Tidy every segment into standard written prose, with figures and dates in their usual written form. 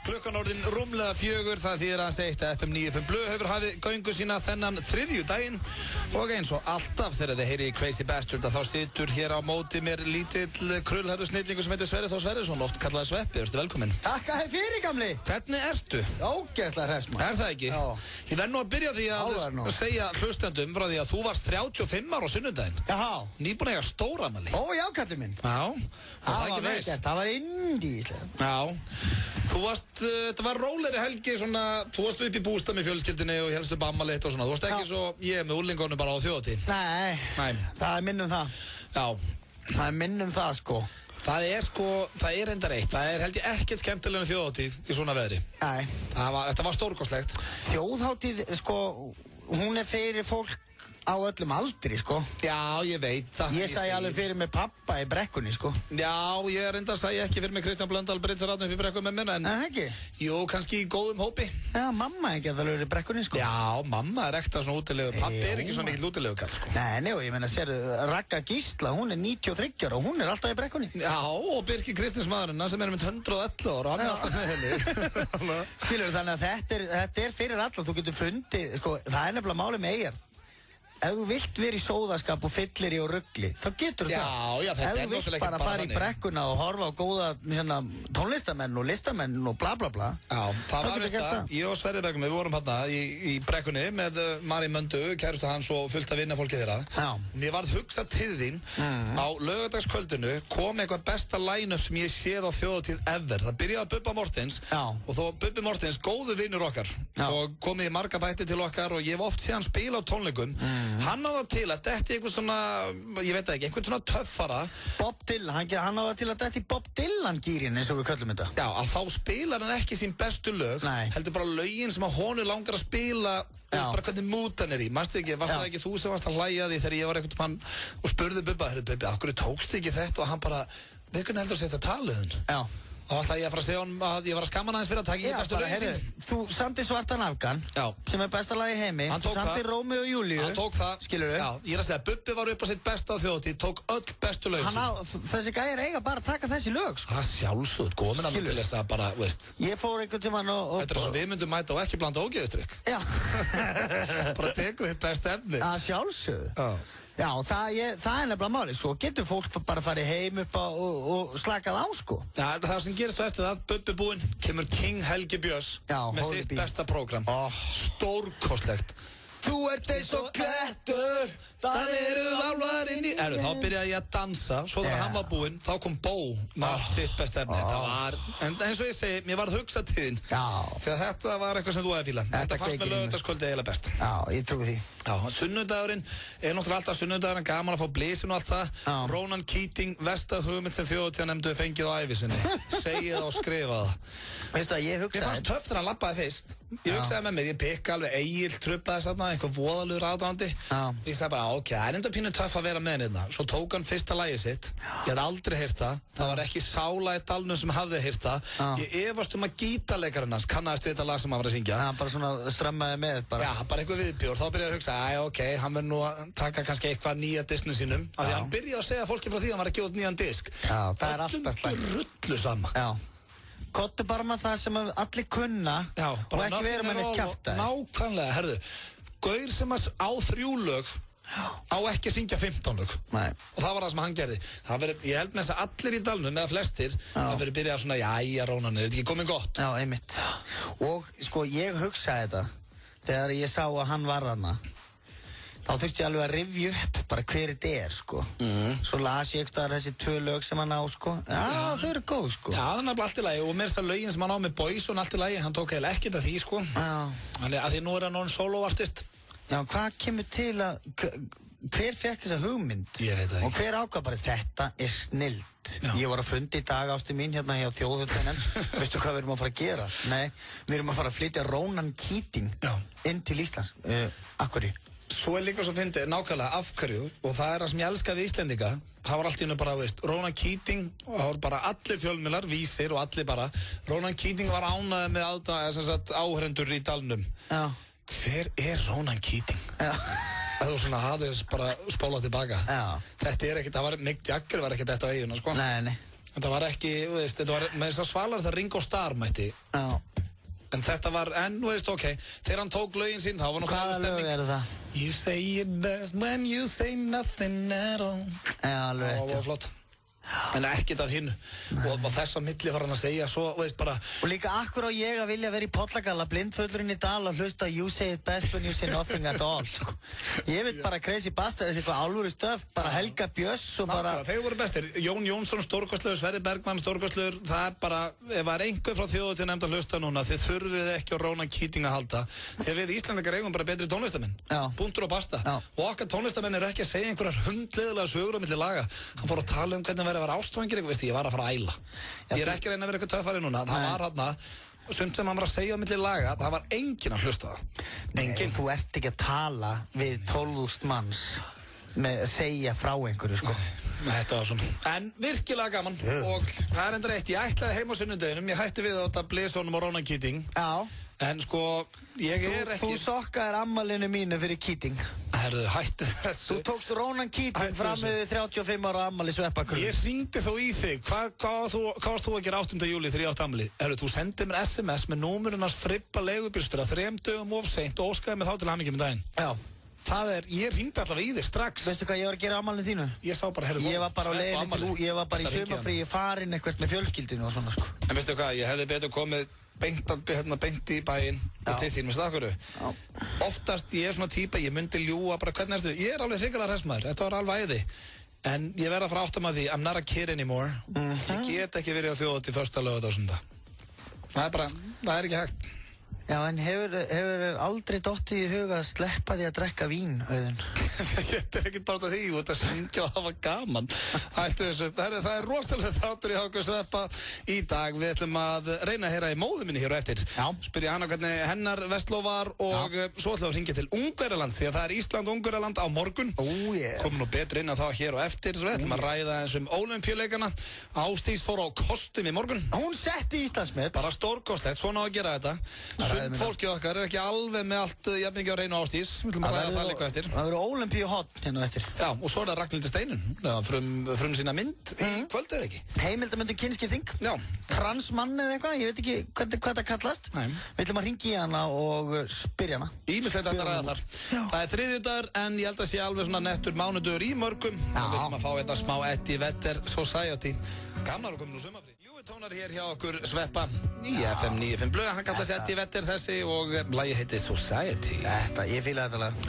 Klukkan orðin rúmlega 4, það þýðir að segja að FM 95 Blöð hefur hafið göngu sína þennan þriðjudaginn og eins og alltaf þegar þið heyri í Crazy Bastard að þá situr hér á móti mér lítill krullhærður snillingur sem heitir Sverrir Þór Sverrisson, oft kallaði Sveppi, verður velkominn. Takk að þið fyrir, gamli. Hvernig ertu? Ógeðslega hress, maður. Er það ekki? Já. Ég verð nú að byrja því að segja hlustendum frá því að þú varst 35 ára á sunnudaginn. Jaha. Nýbúin að eiga stórafmæli. Ó, já, kallinn minn. Já. Það var vel gert, það var indíslegt. Já. Þú varst, þetta var rólegri helgi svona, þú varst upp í bústað með fjölskyldinni og helst upp ammali og svona, þú varst ekki svo ég með úrlingunum bara á þjóðatíð. Nei, það er minn það. Já. Það er minn það, sko. Það er endar eitt, það er held ég ekkert skemmtilega þjóðatíð í svona veðri. Nei. Þetta var stórkostlegt. Þjóðhátíð, sko, hún er fyrir fólk á öllum aldri, sko. Já, ég veit það. Ég sagði alveg fyrir með pappa í brekkunni, sko. Já, ég reyndar sagði ekki fyrir með Kristján Blöndal Bryndsarátnum fyrir brekkunni með mér, en... ekki? Jú, kannski í góðum hópi. Já, mamma er ekki að það lögur í brekkunni, sko. Já, mamma er ekta svona útilegur. Pappi er ekki svona mikill útilegukall, sko. Nei, ég meina, sér, Ragga Gísla, hún er 93 ára og hún er alltaf í brekkunni. Já, og Birkir Kristinsmaðurinn, sem er með 111 ára, hann er alltaf með henni. Skilur, þannig að þetta er fyrir alla, þú getur fundið, sko, það er nefnilega máli með Eyjar. Ef þú vilt vera í sóðaskap og fyllir í og ruggli, þá getur þú það. Já, þetta er náttúrulega ekki bara þannig. Ef þú vilt bara fara í brekkuna og horfa á góða tónlistamenn og listamenn og bla bla bla. Já, það var veist það. Ég og Sverrir Bergum, við vorum hérna í brekkunni með Mari Möndu, kærustu hans og fullt af vinnafólki þeirra. Já. Mér varð hugsað til þín á laugardagskvöldinu kom eitthvað besta line-up sem ég séð á þjóðatíð ever. Það byrjaði að Bubba Mortens og þó Bubbi Mortens, góðu vinnur okkar og komið í marga þætti til okkar og ég hef oft séð hann spila á tónleikum. Hann á það til að detti einhvern svona, ég veit ekki, einhvern svona töffara. Bob Dylan, hann á það til að detti Bob Dylan gýrin eins og við köllum þetta. Já, að þá spilar hann ekki sín bestu lög. Nei. Heldur bara lögin sem að honum langar að spila, þú veist bara hvernig mood hann er í. Varst það ekki þú sem varst að hlæja því þegar ég var einhvern mann og spurði Bubba, Bubbi, af hverju tókstu ekki þetta? Og hann bara, við hvernig heldur að setja talið Já. Og alltaf ég að fara að segja honum að ég var að skamma hann aðeins fyrir að taka ekki bestu lögin sín. Þú samti Svartan Afgan, sem er besta lag í heimi. Þú samti Rómeó og Júlíu. Hann tók það. Skilurðu? Já, ég er að segja, Bubbi var upp á sitt besta á þjóðatíð, tók öll bestu lögin sín. Þessi gæjar eiga bara að taka þessi lög, sko. Það sjálfsögð, komin hann til þess að bara, veist. Ég fór einhvern tímann og... Þetta er svo við myndum mæta og ekki blanda ógeðustrykk. Já. Bara teku þitt besta efni. Það sjálfsögð. Já, það er nefnilega máli. Svo getur fólk bara farið heim upp og slakað á, sko. Já, það sem gerist svo eftir það, Bubbi búinn, kemur King Helgi Björns með sitt besta prógram. Stórkostlegt. Þú ert eins og klettur, það eru álvar inn í... Þá byrjaði ég að dansa, svo þegar hann var búinn, þá kom Bó með allt sitt besta efni. Það var, en eins og ég segi, mér varð hugsað til þín. Þegar þetta var eitthvað sem þú hefði fílað. Þetta fannst með laugardagskvöldi eiginlega best. Já, ég trúi því. Já, sunnudagurinn er náttúrulega alltaf sunnudagurinn, gaman að fá blísin og allt það. Ronan Keating, versta hugmynd sem þjóðatíðarnefndu fengið á ævi sinni. Segið það og skrifa það. Veistu að ég hugsaði... Mér fannst töff þegar hann labbaði fyrst. Ég hugsaði með mig, ég pikka alveg Egil trubbaði þarna, einhver voðalugur aðdáandi. Ég sagði bara, ok, það er enda pínu töff að vera með hérna. Svo tók hann fyrsta lagið sitt. Ég hafði aldrei heyrt það. Það var ekki sála í dalnum sem hafði heyrt það. Ég efast að gítarleikarinn hans kannaðist við þetta lag sem hann var að syngja. Bara svona strömmaði með bara. Já, bara einhver viðbjór. Þá byrjaði ég að hugsa, ok, hann verður nú að taka kannski eitthvað nýja disknum sínum. Af því hann byrjaði að segja fólki frá því að hann var að gefa út nýjan disk. Já, það er alltaf slæmt. Rullu sama. Já. Kottu bara með það sem allir kunna og ekki vera með neitt kjaftaði. Nákvæmlega, herðu, gaur sem á 3 lög á ekki að syngja 15 lög. Nei. Og það var það sem hann gerði. Ég held með þess að allir í dalnum, eða flestir, það verið byrjað svona, jæja, Rónan, er þetta ekki komið gott? Já, einmitt. Og sko, ég hugsaði þetta þegar ég sá að hann var þarna. Þá þurfti ég alveg að rifja upp bara hver þetta er, sko. Svo las ég eitthvað þessi 2 lög sem hann á, sko. Já, þau eru góð, sko. Já, þannig að allt í lagi. Og mér er það lögin sem hann á með Boyzone allt í lagi. Hann tók eiginlega ekkert af því, sko. Þannig að því nú er hann orðinn sólóartist. Já, hvað kemur til að... Hver fekk þessa hugmynd? Ég veit það ekki. Og hver ákvað bara, þetta er snillt. Ég var að fundi í dag, ástu mín, hérna hjá Þjóðhöllinen. Veistu hvað við erum að fara að gera? Nei, við erum að fara að flytja Ronan Keating inn til Íslands. Akkurri? Svo er líka svo fyndið, nákvæmlega af hverju, og það er það sem ég elska við Íslendinga. Það var allt í hennu bara, veist, Ronan Keating, og það voru bara allir fjölmiðlar, vísir og allir bara. Ronan Keating var ánægður með áhrendur í dalnum. Já. Hver er Ronan Keating? Já. Það var svona aðeins bara spólað tilbaka. Já. Þetta er ekkert, það var Mick Jagger var ekkert þetta á eiguna, sko. Nei. Þetta var ekki, veist, þetta var með þess að svalar það Ringo Starr mætti. Já. En þetta var, veist, ok, þegar hann tók lögin sín, þá var hvaða lög eru það? You say it best when you say nothing at all. Já, alveg rétt. Það var flott. En ekkert af hinn og þess að milli var hann að segja svo, veist bara. Og líka akkur á ég að vilja vera í Pollagalla blindfullurinn í dal og hlusta You say it best when you say nothing at all. Ég veit bara Crazy Bastard, eitthvað alvöru stöf, bara Helga Björns og bara. Þeir voru bestir, Jón Jónsson stórkostlegur, Sverrir Bergmann stórkostlegur, það bara, ef það einhver frá þjóðu til nefnd að hlusta núna, þið þurfið ekki á Ronan Keating að halda, því að við Íslandingar eigum bara betri tónlistamenn, punktur og basta. Og okkar tónlistamenn eru ekki að segja einhverjar hundleiðilega sögur á milli laga. Hann fór að tala hvernig að vera ástfangir, veist, ég var að fara að æla. Ég ekki að reyna að vera eitthvað töffari núna. Það var þarna, sumt sem hann var að segja á milli laga, það var enginn að hlusta það. Enginn. Þú ert ekki að tala við 12.000 manns með að segja frá einhverju, sko. Þetta var svona. En virkilega gaman. Og það er endur eitt, ég ætlaði heim á sunnudeginum, ég hætti við á þetta Blesónum og Ronan Keating. Já. En sko, ég ekki... Þú sokkaðir ammalinu mínu fyrir Keating. Herðu, hættu þessu. Þú tókst Ronan Keating fram með 35 ára ammali sveppakröð. Ég hringdi þó í þig. Hvað varst þú að gera 8. júli 3 átt ammali? Herðu, þú sendið mér SMS með númurinn hans Fribba leigubílstjóra 3 dögum of seint og óskaði mig þá til hamingju með daginn. Já. Ég hringdi allavega í þig strax. Veistu hvað ég var að gera á ammælinu þínu? Ég sá bara, herðu, ég var bara í sumarfríi farin eitthvað með fjölskyldinu og svona, sko. En veistu hvað, ég hefði betur komið beint í bæinn og til þín, veistu það hverju? Oftast ég svona típa, ég myndi ljúga bara hvernig ertu, ég alveg hrikalega hressmaður, þetta var alveg æði. En ég verða að fara áttum að því, I'm not a kid anymore. Ég get ekki verið á þjóðhátíð til första laugardag. Það er ekki hægt. Já, en hefur aldrei dottið í huga að sleppa því að drekka vín, Auðun? Þetta er ekki bara því, þú ert að syngja og hafa gaman. Hættu þessu. Það er rosalega þáttur í Háku Sveppa í dag. Við ætlum að reyna að heyra í móðu minni hér á eftir. Já. Spyrja hana hvernig hennar vestló var og svo ætlum við að hringja til Ungverjaland því að það er Ísland-Ungverjaland á morgun. Komum nú betur inn á það hér og eftir. Við ætlum að ræða eins Ólympíuleikana. Ásdís fór á kostum í morgun. Hún setti Íslandsmet. Bara stórkostlegt, svona á að gera þetta. Fólkið okkar er ekki alveg með allt jafn mikið á reynu Ásdís. Við ætlum að ræða það líka eftir. Það verður Ólympíuhotn hérna eftir. Já, og svo er það Ragnhildur Steinunn. Frum sína mynd í kvöld eða ekki. Heimildamyndin kynskipting. Já. Kransmann eða eitthvað, ég veit ekki hvað það kallast. Nei. Við ætlum að hringja í hana og spyrja hana. Ýmislegt að ræða þar. Það er þriðjudagur en ég held að sé alveg svona nettur mánudagur í mörgum. Við ætlum að fá þetta smá Eddie Vedder Society. Gamlar og komin úr sumarfrí. Tónar hér hjá okkur Sveppa í FM 95 blöð, hann kallar sig Eddie Vedder þessi og lagi heitir Society. Ég fíla þetta lag.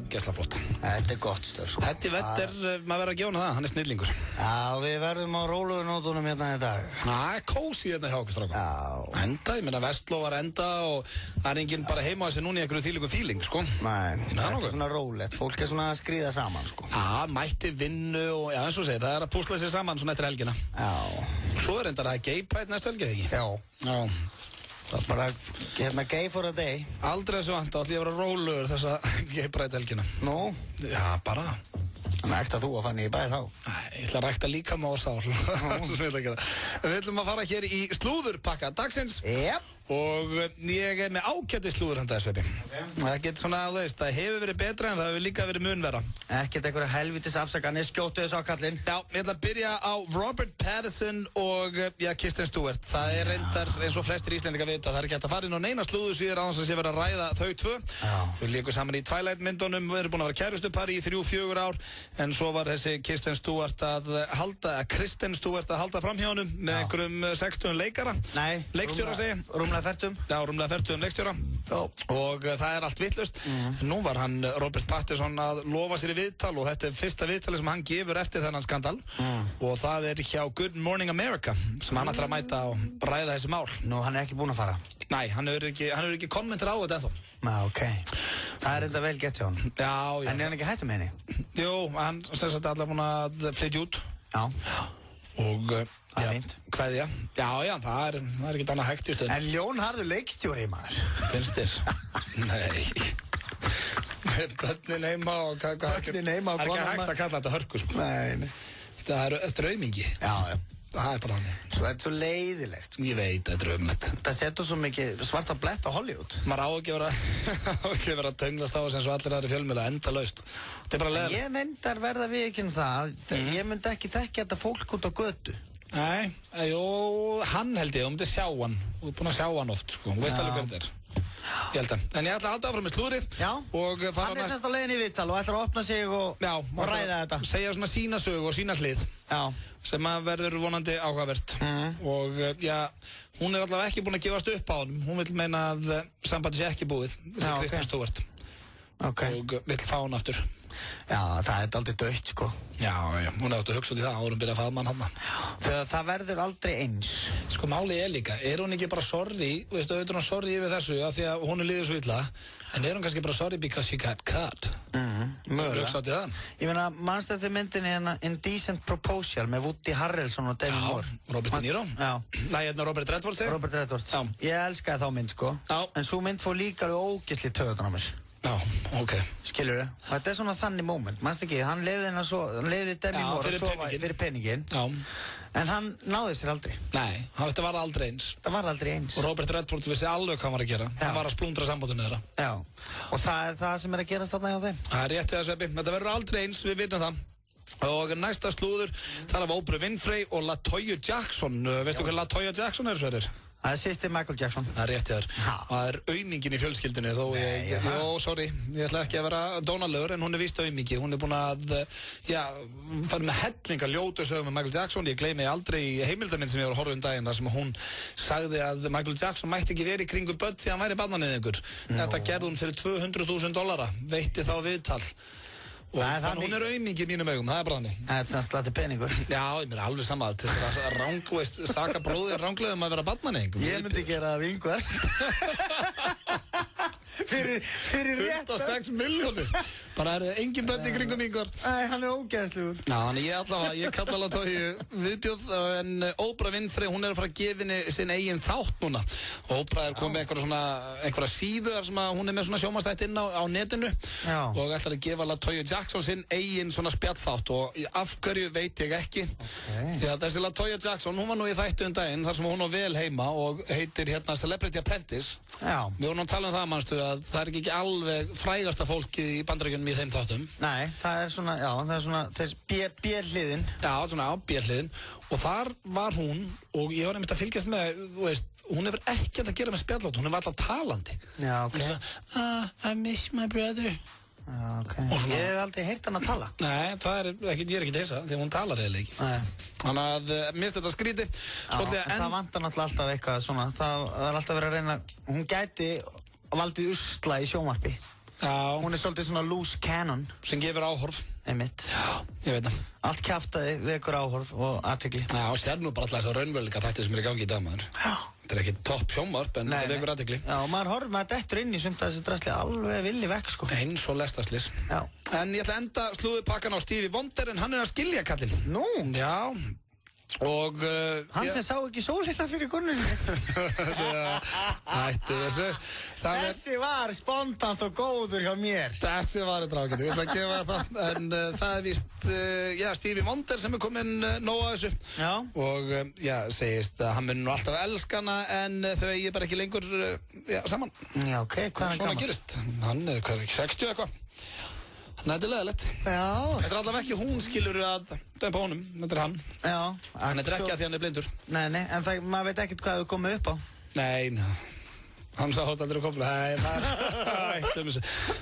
Gæsla flott. Þetta er gott stöf. Eddie Vedder, maður verður að gefa hana það, hann er snillingur. Já, við verðum á rólugunótunum hérna í dag. Það er kósí hérna hjá okkur strákum. Já. Enda, ég meina Vestló var enda og það er enginn bara heima á þessi núna í einhverju þvílíku fíling, sko. Nei, þetta er svona rólegt, fólk er svona að skríða saman, sko. Mætti vinnu og, eins og segir, það er að púsla sér saman svona eftir helgina. Svo er enda Gay Pride næstu helgi, ekki? Já. Það er bara, gay for a day. Aldrei þessu vant, þá ætlum ég að vera rólegur þessa Gay Pride helgina. Nú? Já, bara. Þannig að ætta þú að fann ég í bæði þá? Nei, ég ætla að rækta líka með á sál. Svo sem ég ætla að gera. Við ætlum að fara hér í slúðurpakka dagsins. Og ég er með ágæti slúður handa þessu Sveppi. Það getur svona, þú veist, það hefur verið betra en það hefur líka verið mun verra. Ekkert einhverja helvitis afsakanir, skjótu þessu á kallinn. Já, ég ætla að byrja á Robert Pattinson og Kristen Stewart. Það er reyndar, eins og flestir Íslendingar vita, það er ekki hægt að fara inn á neina slúður síður á þess að sé verið að ræða þau tvö. Þau léku saman í Twilight myndunum, við erum búin að vera kærustupari í 3-4 ár, en svo var þessi Kristen Stewart að halda fram hjá honum með einhverjum 60 leikara. Nei, leikstjóra segi. Rúmlega fertum. Já, rúmlega fertum leikstjóra. Og það er allt vitlaust. Nú var hann, Robert Pattinson, að lofa sér í viðtal og þetta er fyrsta viðtali sem hann gefur eftir þennan skandal. Og það er hjá Good Morning America sem hann ætlar að mæta og ræða þessi mál. Nú, hann er ekki búinn að fara? Nei, hann hefur ekki kommentar á þetta ennþá. Ok. Það er enda vel gett hjá hann. Já. En er hann ekki hættur með henni? Jú, hann sem sagt allar búinn að flytja út. Já. Og kveðja. Já, það er ekki annað hægt í stöðum. En ljónharður leikstjóri, maður. Finnst þér? Nei. Bönnin heima og Bönnin heima og það er ekki hægt að kalla þetta hörku, sko. Nei. Það er draumingi. Já. Það er bara hann. Svo er þetta svo leiðilegt. Ég veit, það er draumlegt. Það setur svo mikið svarta blett á Hollywood. Maður á ekki vera að tönglast á þess eins og allir aðri fjölmiðla endalaust. Þetta er bara leiðilegt. Ég nefndar verða við ekki það. Ég myndi ekki þekkja þetta fólk út á götu. Nei, hann held ég, þú myndir sjá hann. Þú er búinn að sjá hann oft, sko. Þú veist alveg hver þetta er. Ég held að. En ég ætla að halda áfram með slúðrið. Já. Og fara hann semst á leiðinni í viðtal og ætlar að opna sig og ræða þetta. Segja svona sína sögu og sína hlið. Já. Sem að verður vonandi áhugavert. Og hún er allavega ekki búin að gefast upp á honum. Hún vil meina að sambandi sé ekki búið. Þessi Kristján Stewart. Og vill fá hann aftur. Já, það er aldrei dautt, sko. Já, hún átti að hugsa út í það áður byrja að faðma hann. Þegar það verður aldrei eins. Sko, málið er líka, er hún ekki bara sorry, veistu, auðvitað hún sorry yfir þessu af því að hún líður svo illa, en er hún kannski bara sorry because she got cut? Mögulega. Hugsa út í það? Ég meina, manstu þetta myndinni hérna Indecent Proposal með Woody Harrelson og Demi Moore. Já, Robert De Niro. Já. Nei, hérna Robert Redford segir. Robert Redford. Já. Ég elskaði þá mynd, sko. Já. En svo mynd fór líka alveg ógeðslega í taugarnar á mér. Já, ok. Skilurðu? Og þetta er svona þannig moment, manstu ekki, hann leiði Demi Moore að sofa fyrir peningin. Já. En hann náði sér aldrei. Nei, þetta var aldrei eins. Það var aldrei eins. Og Robert Redford vissi alveg hvað hann var að gera. Hann var að splundra sambandinu þeirra. Já. Og það er það sem er að gerast þarna hjá þeim. Það er rétt eða Sveppi. Þetta verður aldrei eins, við vitum það. Og næsta slúður, það er Oprah Winfrey og LaToya Jackson. Veistu hvað LaToya Jackson er, Sverrir? Það er systir Michael Jackson. Það er rétt hjá þér. Það er aumingin í fjölskyldunni, þó sorry, ég ætla ekki að vera dónalegur, en hún er víst aumingi. Hún er búin að, fara með hellinga ljótu sögum með Michael Jackson. Ég gleymi aldrei heimildaminn sem ég var að horfa daginn, þar sem hún sagði að Michael Jackson mætti ekki verið í kringu börn því hann væri barnaníðingur. Þetta gerði hún fyrir $200,000, veitti þá viðtal. Og þannig hún er aumingi í mínum augum, það er bara þannig. Það er svona slatti peningur. Já, ég er alveg samað til að saka bróðir ránglega að vera barnaníðing. Ég myndi gera það við yngvar. Fyrir rétt 26 milljónir. Bara er það engin bönn í kringum yngvar. Æ, hann er ógeðslugur. Já, þannig ég kalla LaToya viðbjóð, en Oprah Winfrey, hún er að fara að gefa henni sinn eigin þátt núna. Oprah er komið einhverja síðu þar sem að hún er með svona sjónvarpsþætti inn á netinu. Já. Og ætlar að gefa LaToya Jackson sinn eigin svona spjallþátt og af hverju veit ég ekki. Því að þessi LaToya Jackson, hún var nú í þættu daginn þar sem hún var vel heima og heitir hérna Celebrity Apprentice. Já. Við vorum að tala um það, manstu, að það er ekki alveg frægasta fólkið í Bandaríkjunum í þeim þáttum. Nei, það er svona B-hliðin. Já, svona B-hliðin. Og þar var hún, og ég var einmitt að fylgjast með, þú veist, hún hefur ekkert að gera með spjallátt, hún er alltaf talandi. Já, ok. Hún er svona, I miss my brother. Já, ok. Ég hef aldrei heyrt hann að tala. Nei, ég er ekki þessa, því hún talar eiginlega ekki. Nei. Þannig að, minnst þetta skríti. Það vantar náttúrulega alltaf eitthvað svona, það er alltaf verið að reyna, hún gæti valdið usla í sjónvarpi. Já. Hún er svolítið svona loose cannon. Sem gefur áhorf. Einmitt. Já, ég veit það. Allt kjaftaði vekur áhorf og athygli. Já, og sér nú bara alltaf þess að raunveruleika þættir sem er í gangi í dag, maður. Já. Þetta er ekki topp sjónvarp, en það vekur athygli. Já, og maður dettur inn í sumt að þessu drasli alveg villi vekk, sko. Eins og lestaslis. Já. En ég ætla að enda slúðupakkan á Stevie Wonder, en hann er að skilja kallinn. Nú? Já. Og hann sem sá ekki sólina fyrir konu sinni. Ættu þessu. Þessi var spontant og góður hjá mér. Þessi var drákandi, ég ætla að gefa það. En það er víst Stevie Wonder sem er komin nóg að þessu. Já. Og segist að hann mun nú alltaf elska hana, en þau eigi bara ekki lengur saman. Já, ok, hvað er hann svona gerist. Hann er ekki 60 eitthvað. Þannig að þetta er leðilegt. Já. Þetta er allavega ekki hún, skilur að dömpa honum. Þetta er hann. Já. En þetta er ekki að því hann er blindur. Nei, en maður veit ekkert hvað þú komið upp á. Nei. Hann sá hótt aldrei að koma. Nei, það er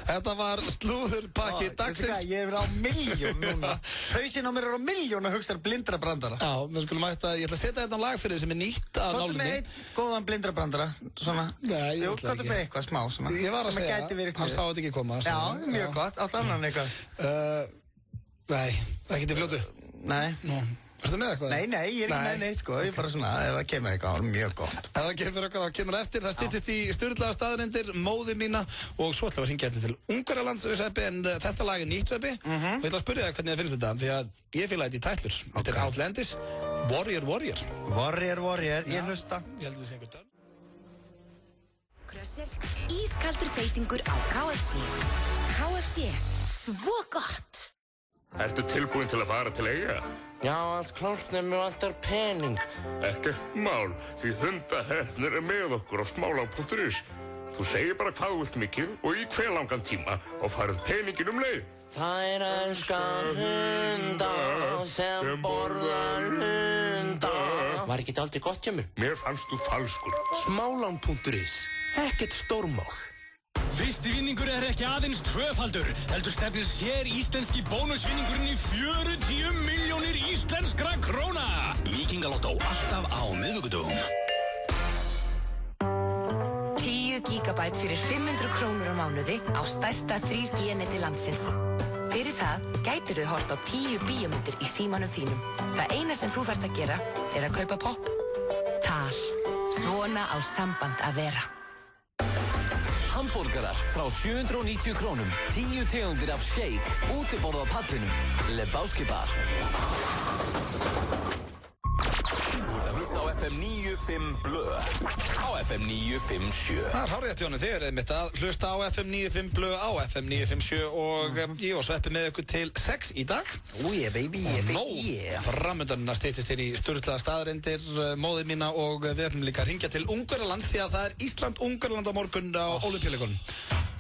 þetta var slúðurpakki dagsins. Ég er á milljón núna. Hausinn á mér er á milljón að hugsa blindrabrandara. Já, við skulum ég ætla að setja þetta á lag fyrir þið sem er nýtt af nálinni. Kottu með einn góðan blindrabrandara. Svona. Nei, ég ætla ekki. Kottu með eitthvað smá. Svona. Ég var að segja, hann sá þetta ekki koma. Já, mjög gott. Átt annan eitthvað. Nei, ekki til fljótu. Nei. Ertu með eitthvað? Nei, ég er ekki með neitt, sko. Ég er bara svona, ef það kemur eitthvað, það er mjög gott. Ef það kemur eitthvað, það kemur eftir. Það styttist í sturlaða staðarindir, móði mína og svo ætla að hringja til Ungverjalands, Sveppi, en þetta lag er nýtt, Sveppi. Og ég ætla að spyrja þig hvernig það finnst þetta, því að ég fíla þetta í tætlur. Þetta er Outlandis, Warrior. Warrior, ég hlusta. Ég held að það sé einhver dörn. Krössersk, ískaldur þeytingur á KFC. KFC, svo gott! Ertu tilbúin til að fara til Eyja? Já, allt klárt nema mig vantar pening. Ekkert mál, því hundaheppnir er með okkur á smálang.is. Þú segir bara hvað þú vilt mikið og í hve langan tíma og farið peningin um leið. Þær elska hunda sem borðar hunda. Var ekki aldrei gott hjá mér? Mér fannst þú falskur. Smálán.is. Ekkert stórmál. Fyrsti vinningur ekki aðeins tvöfaldur, heldur stefnir sér íslenski bónusvinningurinn í 40 milljónir íslenskra króna. Víkingalottó alltaf á miðvikudögum. 10 gigabæt fyrir 500 krónur á mánuði á stærsta 3G neti landsins. Fyrir það gætirðu hort á 10 bíómyndir í símanum þínum. Það eina sem þú þarft að gera að kaupa popp. Tal. Svona á samband að vera. Hamborgarar frá 790 krónum, 10 tegundir af shake, útiborð á pallinum, Lebowski bar. Þú ert að hlusta á FM 95 Blö, á FM 957. Það hárrétt, Jóni, þið einmitt að hlusta á FM 95 Blö á FM 957 og ég og Sveppi með ykkur til 6 í dag. Yeah, baby, yeah. Framöndan að styttist hér í sturlaða staðarindir móðir mína og við ætlum líka að hringja til Ungverjaland því að það er Ísland-Ungverjaland á morgun á Ólympíuleikunum.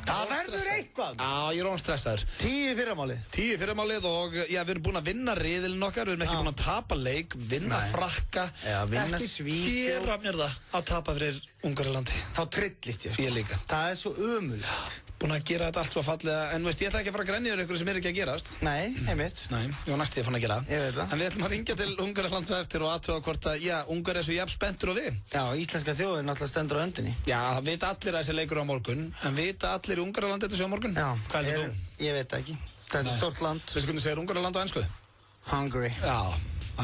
Það verður eitthvað. Já, ég er stressaður. 10 í fyrramálið. 10 í fyrramálið og já, við erum búin að vinna riðilinn okkar, við erum ekki búin að tapa leik, vinna Frakka. Já, vinna ekki Svíþjóð. gera mér það að tapa fyrir Ungverjalandi. Þá trillist ég, sko. Ég líka. Það er svo ömurlegt. Búin að gera þetta allt svo fallega, en veist, ég ætla ekki að fara að grenja yfir ykkur sem ekki að gerast. Nei, einmitt. Nei, ég var næst ég fann að gera það. Ég veit það. En við ætlum að ringja til Ungverjaland svo eftir og aðtuga hvort að, já, Ungverjar er svo jafn spenntur og við. Já, íslenska þjóðin náttúrulega stendur á öndinni. Já, það vita allir að þessi leikur á morgun, en vita allir í Ungverjaland þetta sé á morgun? Já. Hvað heldur þú? Ég veit það ekki. Þetta er stórt land. Veistu hvernig segir Ungverjaland á ensku? Hungary. Já,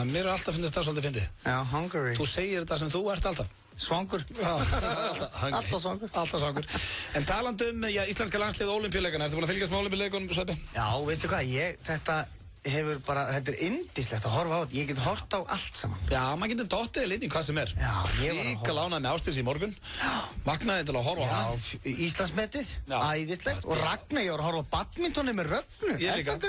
mér er alltaf fundist það svolítið fyndið. Já, Hungary. Þú segir þetta sem þú ert alltaf. Svangur. Já, Alltaf svangur. Alltaf svangur. En talandi já, íslenska landslið og Ólympíuleikana, ertu búin að fylgjast með Ólympíuleikunum, Sveppi? Já, veistu hvað, þetta er yndislegt að horfa á þetta. Ég get hort á allt saman. Já, maður getur dottið inn í hvað sem er. Já, ég var að Ríka lánaði með Ásdís í morgun. Magnaði til að horfa á hana. Já, Íslandsmetið, Já. æðislegt. Og Ragnar, ég var að horfa á badmintoni með Rögnu. Ég líka.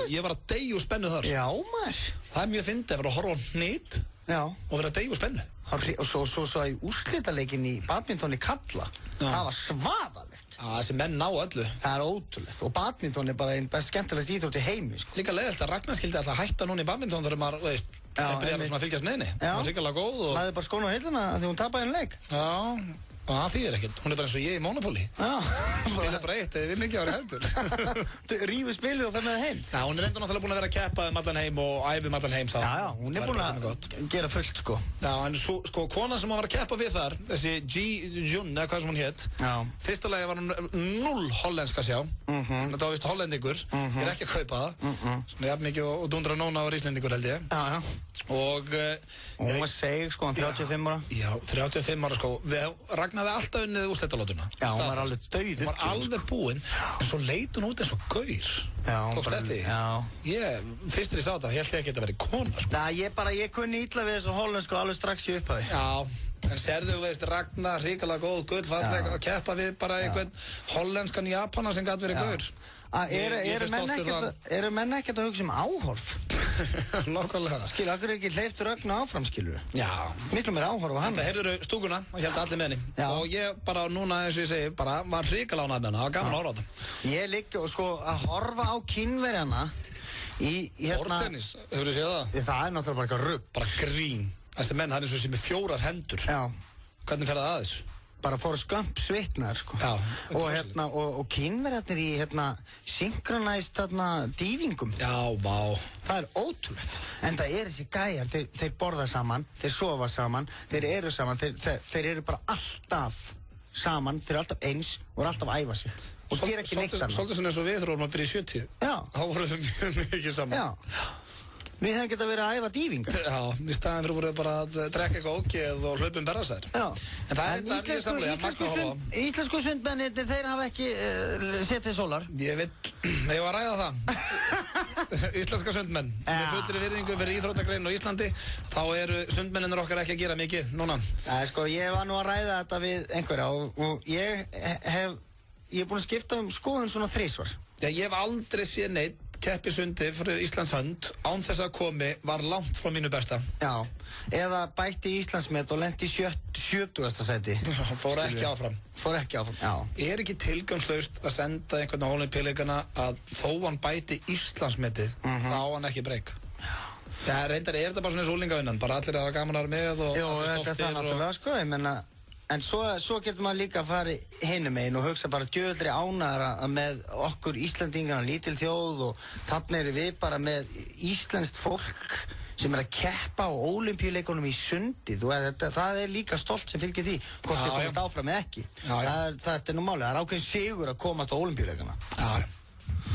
Ég var að deyja úr spennu þar. Já, maður. Það er mjög fyndið að vera að horfa á hnit Já. og vera að deyja úr spennu. Og svo í úrslitaleikin í badmintoni kalla. Það var svaðalegt. Já, þessi menn ná öllu. Það er ótrúlegt. Og badminton er bara einn best skemmtilegst íþrótt í heimi, sko. Líka leiðilt að Ragnar skildi alltaf hætta núna í badminton þegar maður, veist, byrjar svona að fylgjast með henni. Já. Hún var hrikalega góð og... Lagði bara skóna á hilluna því hún tapaði einn leik. Já, og það þýðir ekkert. Hún er bara eins og ég í Monopoly. Já. Spila bara eitt, við viljum ekki að vera heldur. Rífi spilið og fer með það heim. Já, hún er enda náttúrulega búin að vera að keppa allan heim og æfi allan heim, sagði. Já, hún er búin að gera fullt, sko. Já, en svo, sko, kona sem var að keppa við þar, þessi Ji-Jun, eða hvað sem hún hét, fyrsta lagi var hún 0 hollenska sjá. Þetta var vist hollendingur, ég er ekki að kaupa það. Svona jafn mikið og dundra nóna var íslendingur, held ég. Já. Og hún var seg, sko, 35 ára. Já, 35 ára, sko. Ragnaði alltaf unnið úrslitalottuna. Já, hún var alveg dauð. Hún var alveg búinn, en svo leit hún út eins og gaur. Já, tókst eftir því? Já. Fyrst þegar ég sá þetta, held ég ekki að þetta verið kona, sko. Nei, ég kunni illa við þessu hollensku alveg strax í upphafi. Já. En sérðu, veist, Ragnar, hrikalega góð, gullfalleg að keppa við bara einhvern hollenskan Japana sem gæti verið gaur. Eru menn ekkert að hugsa um áhorf? Nákvæmlega. Skilu, akkur er ekki hleypt Rögnu áfram, skilur? Já. Miklu meira áhorf á hann. Þetta heyrður stúkuna og held allir með henni. Já. Og ég bara núna, eins og ég segi, bara var hrikalega ánægð með hana. Það var gaman að horfa á þetta. Ég líka, og sko, að horfa á Kínverjana í Bortennis, hefur þið séð það? Það er náttúrulega bara eitthvað rugg. Bara grín. Þessi menn, hann er svo sem er 4 hendur. Já. Hvernig fer það að þessu? Bara fór skömp svitnar, sko. Já. Og Kínverjarnir í, synkronæst, dývingum. Já, vá. Það er ótrúlegt. En það er þessi gæjar, þeir borða saman, þeir sofa saman, þeir eru saman, þeir eru bara alltaf saman, þeir eru alltaf eins og eru alltaf að æfa sig. Og gera ekki neitt annað. Svolítið svona eins og við þurfum að byrja í 70. Já. Þá voru þeir mjög mikið saman. Já. Við hefum getað verið að æfa dývingar. Já, í staðin fyrir voru bara að drekka eitthvað ógeð og hlaupum berrasær. Já. En það er þetta nýja samlega, íslensku sundmennir, þeir hafa ekki setið sólar. Ég var að ræða það. Íslenska sundmenn, sem er fullri virðingu fyrir íþróttagrein á Íslandi, þá eru sundmenninir okkar ekki að gera mikið núna. Það sko, ég var nú að ræða þetta við einhverja og ég er búin að skipta skoðun svona 3 svar. Já, ég hef aldrei séð neitt keppi sundi fyrir Íslands hönd án þess að komi var langt frá mínu besta. Já, eða bætti Íslandsmet og lenti í 70. sæti. Fór ekki áfram. Já. Er ekki tilgangslaust að senda einhvern á Ólympíuleikana að þó hann bæti Íslandsmetið, þá hann ekki breyk? Já, reyndar þetta bara svona eins og úlingavinnan, bara allir hafa gaman að vera með og allir stoltir það náttúrulega, sko, ég menna, en svo getur maður líka að fara hinum megin og hugsa bara djöfullri ánægðara með okkur Íslendingarna, lítil þjóð og þarna eru við bara með íslenskt fólk sem að keppa á Ólympíuleikunum í sundi, það líka stolt sem fylgir því, hvort sem komast áfram eða ekki. Þetta nú málið, það ákveðin sigur að komast á Ólympíuleikuna.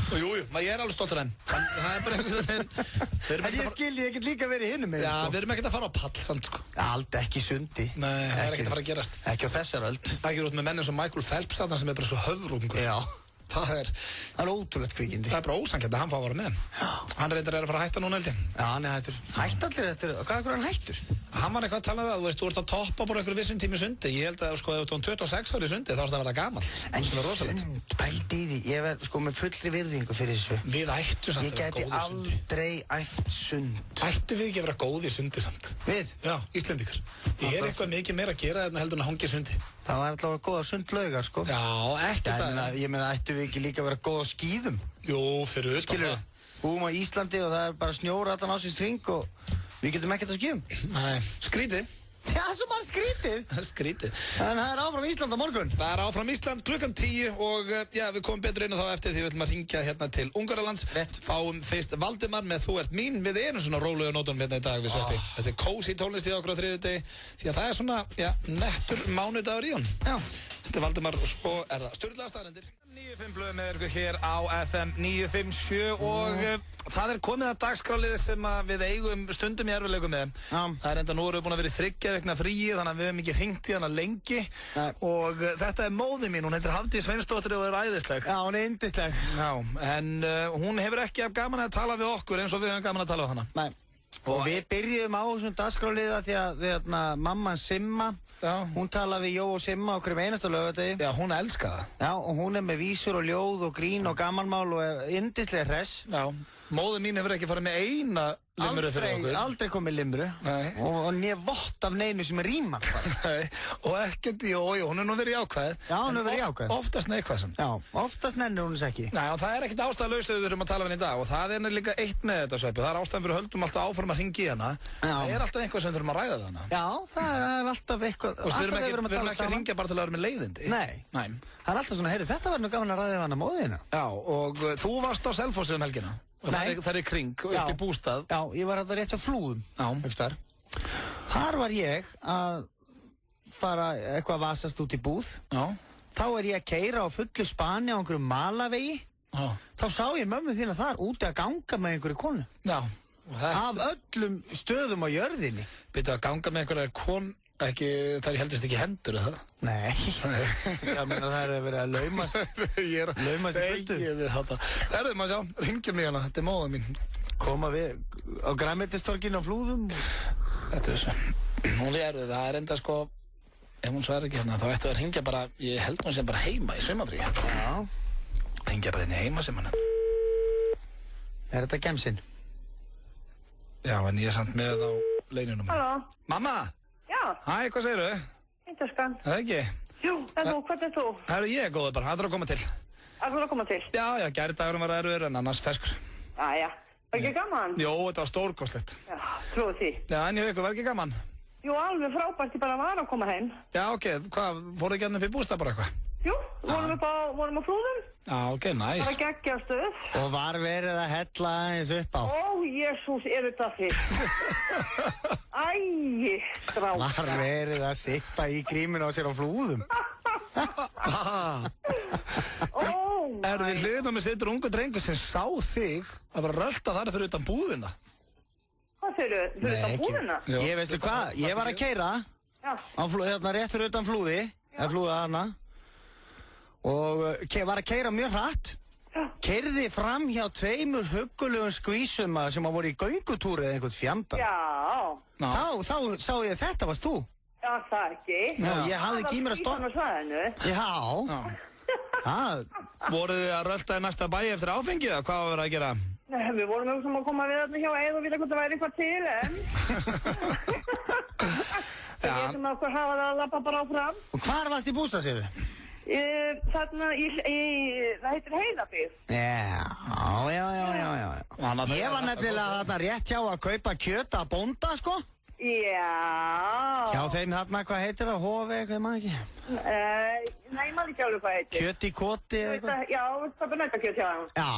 Jú, ég alveg stoltur enn. Það bara einhvern veginn... En ég skil, ég get líka verið hinum megin. Já, við erum ekkert að fara á pall, samt, sko. Allt ekki sundi. Nei, það ekkert að fara að gerast. Ekki á þessar öld. Ekki út með menn eins og Michael Phelps þarna sem bara svo höfrungur. Já. Það er ótrúlegt kvikindi. Það bara ósanngjarnt að hann fá að vera með. Hann reyndar að fara að hætta núna, held ég. Já, hann hættur. Hætt allir eftir, hvað er hann hættur? Hann var eitthvað að tala um það, þú ert að toppa bara einhverju vissum tími sundi. Ég held að, ef þú ert 26 ári í sundi, þá ert að verða gamall. En sund, pældi í því, ég verð með fullri virðingu fyrir þessu. Við ættum samt að vera góð í sundi. Ég gæti aldrei æft sund. Ættum við ekki að vera góð í sundi samt? Við? Já, Íslendingar. Ég eitthvað mikið meira að gera en heldur en að hangja sundi. Það var alltaf góða sundlaugar, sko. Já, ekki það. Ég meina, ættum við ekki líka að vera góð á skíðum? Jú, fyrir utan það. Búum á Íslandi og það bara snjóra allan á síns hring og við getum ekkert að skíðum. Nei, skrítið. Já, svo bara skrítið. Skrítið. En það áfram Ísland á morgun. Það áfram Ísland klukkan 10 og já, við komum betur inn á þá eftir því við ætlum að hringja hérna til Ungverjalands. Fáum fyrst Valdimar með Þú ert mín. Við erum svona róluðu nótunum hérna í dag við Sveppi. Þetta er kósí tónlist í okkur á þriðjudegi því að það er svona, já, nettur mánudagur í honum. Já. Þetta er Valdimar og svo er það Sturlaðar staðreyndir. 9-5 blöð með ykkur hér á FM 957 og það er komið að dagskráliði sem við eigum stundum í erfiðleikum með. Það er enda nú erum við búin að vera í 3 vikna fríi þannig að við hefum ekki hringt í hana lengi og þetta er móðir mín, hún heitir Hafdís Sveinsdóttir og er æðisleg. Já, hún er yndisleg. Já, en hún hefur ekki gaman að tala við okkur eins og við hefum gaman að tala við hana. Nei. Og við byrjum á þessum dagskráliða því að mamma Simma, hún talaði við Jó og Simma á hverjum einasta laugardegi. Já, hún elskar það. Já, og hún er með vísur og ljóð og grín og gamanmál og er yndislega hress. Já, móður mín hefur ekki farið með eina limru fyrir okkur. Aldrei komið limru. Nei. Og nýja vott af neinu sem er rímar. Nei, og ekkert, jú, hún er nú verið jákvæð. Já, hún er verið jákvæð. Oftast neikvæð samt. Já, oftast nennir hún þess ekki. Nei, og það er ekkert ástæðalaust að við þurfum að tala við henni í dag og það er líka eitt með þetta, Sveppi. Það er ástæðan fyrir höldum alltaf áfram að hringja í hana. Það er alltaf eitthvað sem þurfum að ræða hana. Já, það er alltaf eitthvað. Og við erum ekki að hringja bara til að vera með leiðindi. Nei. Það er alltaf svona, heyri, þetta var nú gaman að ræða við hana móðina. Já, og þú varst á Selfossi um helgina. Það er kring, upp í bústað. Já, ég var rétt á Flúðum. Já. Þar var ég að fara eitthvað að vasast út í búð. Já. Þá er ég að keyra á fullu spani á einhverju malavegi. Já. Þá sá ég mömmu þína þar úti að ganga með einhverju konu. Já. Af öllum stöðum á jörðinni. Byrja að ganga með einhverju konu. Ekki, það heldist ekki hendur, eða það? Nei. Ég meina það er verið að laumast. Laumast í kvöldu. Herðu, maður sjá, ringjum mig hana, þetta er móða mín. Koma við á Grænmetistorginu á Flúðum. Þetta er þessu. Hún er það er enda sko, ef hún sver ekki hérna, þá ættu að ringja bara, ég held hún sem bara heima í sumarfrí. Já. Ringja bara inn í heima sem hann. Er þetta gemsinn? Já, en ég er samt með á leinunum. Halló. Mamma! Já. Hæ, hvað segirðu? Índaskan. Það ekki? Jú, en þú, hvernig er þú? Það eru ég góður bara, það er að koma til. Það er að koma til? Já, gæri dagurum var erfiður en annars ferskur. Já. Var ekki gaman? Jó, þetta var stórkostlegt. Já, trúið því. Já, en ég veit, var ekki gaman? Jú, alveg frábært, ég bara var að koma heim. Já, ok, hvað, fóruð ekki upp í bústað bara eitthvað? Jú, vorum á Flúðum. Já, ok, næs. Það var geggjað stuð. Og var verið að hella eins upp á? Ó, Jesús, er þetta fyrst? Æi, strákar. Var verið að sippa í gríminu á sér á Flúðum? Við hliðin á mig situr ungu drengur sem sá þig að vera rölda þar fyrir utan búðina. Hvað fyrir utan búðina? Ég veistu hvað, ég var að keyra hérna rétt fyrir utan Flúði, eða Flúða hana. Og var að keyra mjög hratt, keyrði fram hjá 2 huggulegum skvísum sem voru í göngutúri eða einhvern fjanda. Já. Þá sá ég að þetta varst þú. Já, það ekki. Já, ég hafði ekki í mér að stoppa. Já. Voruð þið að rölda í næsta bæ eftir áfengið eða hvað var verið að gera? Nei, við vorum auðvitað að koma við þarna hjá Eið og vita hvort það væri eitthvað til, en... Við getum okkur hafa það að lappa bara áfram. Og hvar varst í bústað, séu við? Þarna það heitir Heiðabyggð. Já. Ég var nefnilega þarna rétt hjá að kaupa kjöt að bónda, sko. Já. Já, þeim þarna, hvað heitir það? Hofi, eitthvað, maður ekki? Nei, maður ekki alveg hvað heitir. Kjöt í koti, eitthvað? Já, það er nautakjöt hjá hann. Já,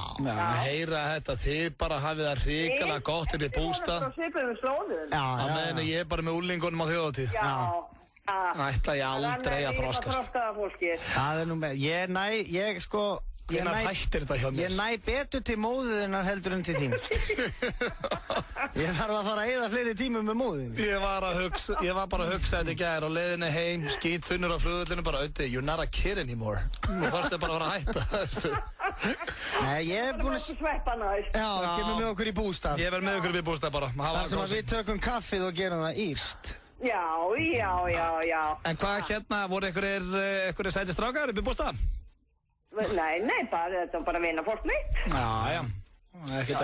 heyra þetta, þið bara hafið það hrikalega gott upp í bústað. Já, meðan ég er bara með úlingunum á þjóðatíð. Já. Ætla ég aldrei að þroskast. Það er nú með, ég næ betur til móðuðinnar heldur en til þín. Ég þarf að fara að eyða fleiri tímum með móðuðinni. Ég var bara að hugsa þetta í gær á leiðinni heim, skítþunnur á flugvöllinu, bara auðvitað, you're not a kid anymore. Nú þarfst þið bara að fara að hætta þessu. Nei, ég er búin að sveppa næst. Já, kemur með okkur í bústað. Ég verð með okkur í bústað bara. Þar sem að við tökum kaffið og gerum það írst. Já. En hvað hérna, voru einhverjir sæti strákar upp í bústað? Nei, þetta var bara vina fólk mitt. Já.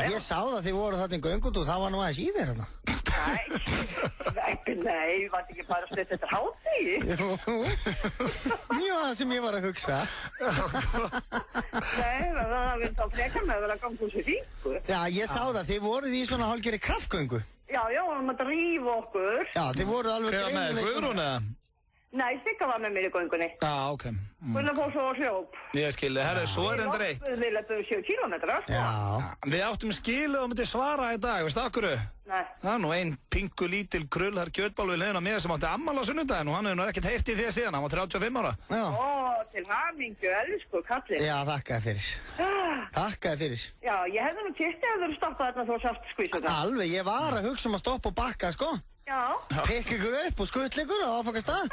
Ég sá það þið voru þarna í göngutúr, það var nú aðeins í þér hérna. Nei, var ekki bara stutt eftir hádegi? Jú, það sem ég var að hugsa. Nei, það vil þá frekar með að vera að ganga úr sér ríku. Já, ég sá það, þið voruð í svona hálfgerði kraftgöngu. Já, varum að drífa okkur. Já, þið voruð alveg greinilega. Hvað með, Guðrún eða? Nei, Sigga var með mér í göngunni. Já, ok. Guðrún fór svo á hljóp. Ég skilði, herru, svo er endur eitt. Við leppum 7 kilometra, sko. Já. Við áttum skilu og myndi svara í dag, veistu akkur? Nei. Það er nú ein pingu lítil krullhær kjötbál við leiðin á mér sem átti ammál á sunnudaginn og hann hefur nú ekkert heyrt í því síðan, hann var 35 ára. Já. Ó, til hamingju, elsku kallinn. Já, þakkaði fyrir. Þakkaði fyrir. Já, ég hefði nú kyrti að þú stoppað þarna þú sátt skvísuna. Alveg, ég var að hugsa að stoppa og bakka, sko. Já. Pikk ykkur upp og skuttla ykkur á áfangastað.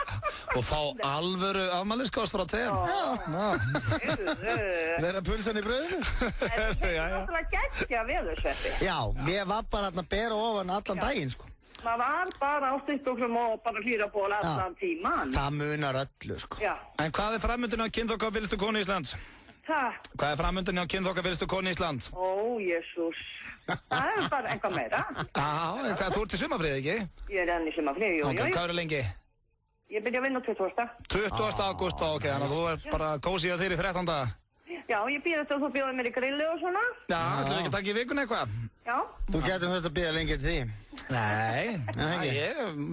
Og fá alvöru afmæliskost frá þeim. Já. Verða pulsan í brauðinu. Það er náttúrulega geggja veðursveppi. Já, ég var bara að bera ofan allan daginn, sko. Það var bara á styrkböksum og bara hlýraból allan tíman. Það munar öllu, sko. Já. En hvað er framöndin á kynþokkafyllstu konu Íslands? Takk. Hvað er framöndin á kynþokkafyllstu konu Íslands? Ó, Jesús. Það er bara eitthvað meira. Já, þú ert í sumafríði, ekki? Ég er enn í sumafríði, jú. Ok, hvað eru lengi? Ég byrja að vinna 20. 20. ágúst, ok, þannig að þú er bara kósið á þér í 13. Já, ég býð eftir að þú bjóði mér í grilli og svona. Já, ætlum við ekki að taka í vikuna eitthvað? Já. Þú getur þetta að bíða lengi til því. Nei,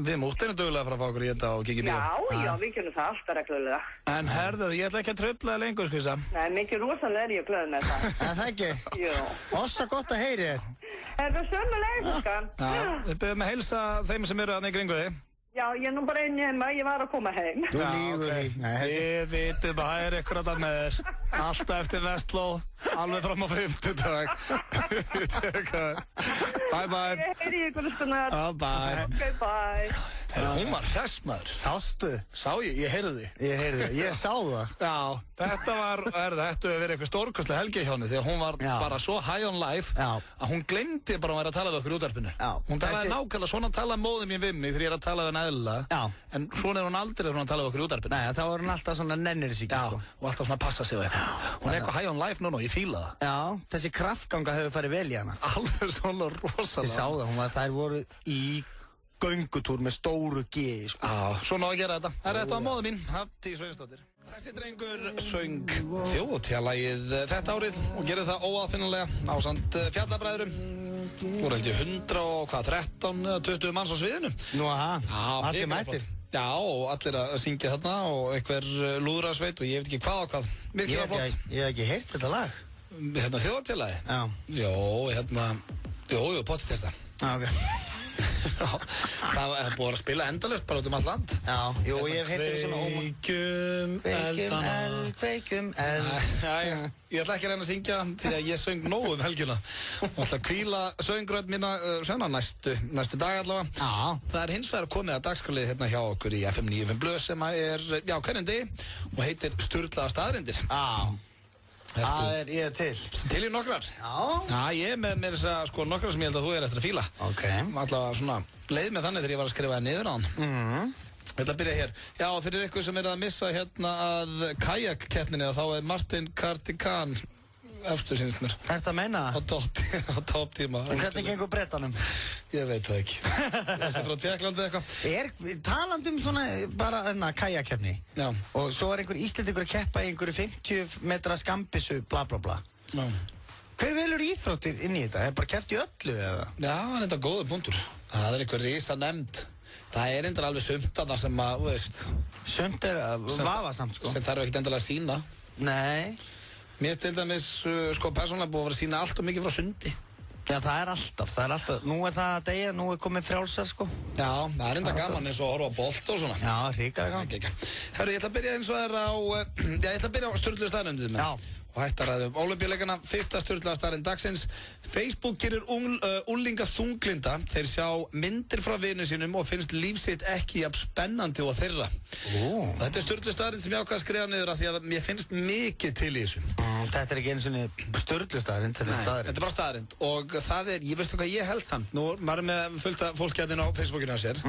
við múttum duglega að fara að fá okkur í þetta og kikið bíða. Já, við kynum það alltaf reglulega. En herðu, ég ætla ekki að tröfla það lengur, skvísa. Nei, mikið rosalega er ég glöð með það. En það ekki? Jú. Ossa gott að heyri þér. Er það sömulegis, skan? Já, við byrjum að heilsa þeim sem eru þarna í kringu þig. Já, ég er nú bara einn heima, ég var að koma heim. Þú lígur því. Við vitum að það er ykkur að það með þér. Alltaf eftir Vestló, alveg fram á 50 dag. Bye bye. Ég heyri ykkur stunnar. Bye. Ok, bye. Hún var hress, maður. Sástu? Sá ég heyrði því. Ég sá það. Já, þetta hefur verið eitthvað stórkostlega helgi hjá henni því að hún var bara svo high on life að hún glemdi bara að vera að tala við okkur í útvarpinu. Hún talaði nákvæmlega, svona talaði móðum ég við mig þegar ég er að tala við henni eðlilega. En svona er hún aldrei þegar hún talaði við okkur í útvarpinu. Nei, þá er hún alltaf svona nennir sig, sko. Og alltaf svona passa sig á eitthvað. Hún er eitthvað high on life núna og ég fíla það. Já, þessi kraftganga hefur farið vel í hana. Alveg svona rosalega. Ég sá það, þær voru í göngutúr með stóru G, sko. Já, svona að gera þetta. Þetta var móðu mín, Hafdís Sveinsdóttir. Þessi drengur söng þjóðhátíðarlagið þetta árið og gerði það óaðfinnulega ásamt Fjallabræðrum. Voru held ég 113 eða 20 manns á sviðinu. Nú, allir mættir. Já, og allir að syngja þarna og einhver lúðrasveit og ég veit ekki hvað og hvað. Virkilega flott. Ég hef ekki heyrt þetta lag. Þjóðhátíðarlagið? Já. Jó, potið þetta. Já, ok. Það er búið að spila endalaust bara út um allt land. Já, jú, ég hef heilt þetta svona óma. Kveikjum eld. Ég ætla ekki að reyna að syngja því að ég söng nógu helgina og ætla að hvíla söngrödd mína næstu dag allavega. Það er hins vegar komið að dagskrálið hérna hjá okkur í FM 95 Blöð sem er, hverjum degi og heitir Sturlaðar staðreyndir. Ég er til. Til í nokkrar? Já, ég er með mér þess að nokkrar sem ég held að þú er eftir að fíla. Ok. Alltaf svona leið með þannig þegar ég var að skrifa það niður á hann. Ég ætla að byrja hér. Já, fyrir ykkur sem er að missa hérna að kajakkeppninni þá er Martin Kartikan efstu sínst mér. Ertu að meina? Á topp tíma. Og hvernig gengur Bretanum? Ég veit það ekki. Þessi frá Tékklandi eitthvað. Talandi svona bara kajakefni. Já. Og svo einhver Íslendingur að keppa í einhverju 50 metra skambissu bla bla bla. Já. Hver velur íþróttir inn í þetta? Er bara keppt í öllu eða? Já, það þetta góður punktur. Það einhver risa nefnd. Það endur alveg sumt þarna sem að, þú veist. Sumt vafasamt, sko. Sem þarf ekkert endilega að sína. Nei. Mér til dæmis, persónulega búið að vera að sína allt og mikið frá sundi. Já, það er alltaf. Nú er það að deyja, nú er komið frjálsar, sko. Já, það er enda gaman eins og að horfa á bolt og svona. Já, hrikalega gaman. Herru, ég ætla að byrja eins og ég ætla að byrja á sturluðu staðreyndum. Já. Og hægt að ræða Ólympíuleikana, fyrsta sturlaða staðreynd dagsins. Facebook gerir unglinga þunglinda. Þeir sjá myndir frá vinum sínum og finnst líf sitt ekki jafn spennandi og þeirra. Þetta er sturluð staðreynd sem ég ákvað að skrifa niður af því að mér finnst mikið til í þessu. Þetta er ekki eins og sturluð staðreynd, þetta er staðreynd. Þetta er bara staðreynd og það er, ég veistu hvað ég held samt. Nú, maður er með fullt af fólki á Facebookinu á sér.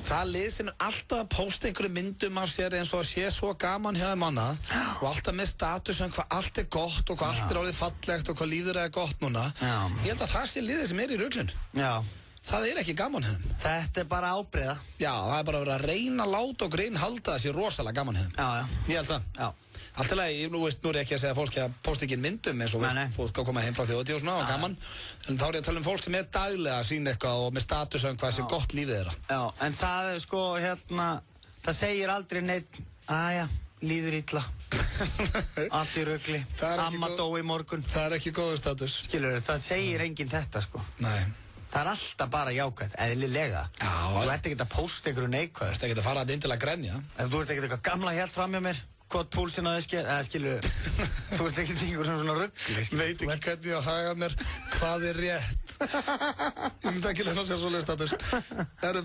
Það lið sem er alltaf að posta einhverju myndum af sér eins og að sé svo gaman hjá þeim annað og alltaf með status um hvað allt er gott og hvað allt er orðið fallegt og hvað líður er gott núna. Ég held að það sé liðið sem er í ruglun. Já. Það er ekki gaman hefðum. Þetta er bara ábreiða. Já, það er bara að vera að reyna að láta og grein halda það sé rosalega gaman hefðum. Já. Ég held það. Já. Allt í lagi, nú er ekki að segja fólki að posta ekki myndum eins og fólk að koma heim frá þjóti og svona og gaman. En þá er ég að tala um fólk sem er daglega að sína eitthvað og með status um hvað sem gott lífið þeirra. Já, en það er sko það segir aldrei neitt, líður illa. Allt í rugli. Amma dó í morgun. Það er ekki góður status. Skilur, það segir enginn þetta sko. Nei. Það er alltaf bara jákvæmt, eðlilega. Já. Þú ert ekkert að posta einhverju neikvæð. Þú ert ekkert að fara að inn til að grenja. En þú ert ekkert eitthvað gamla helt fram hjá mér. Hvort púlsinn á þess skilur, þú ert ekkert einhver svona rugli. Veit ekki hvernig ég á að haga mér, hvað er rétt. Ég myndi ekki leina að segja svoleiðis status.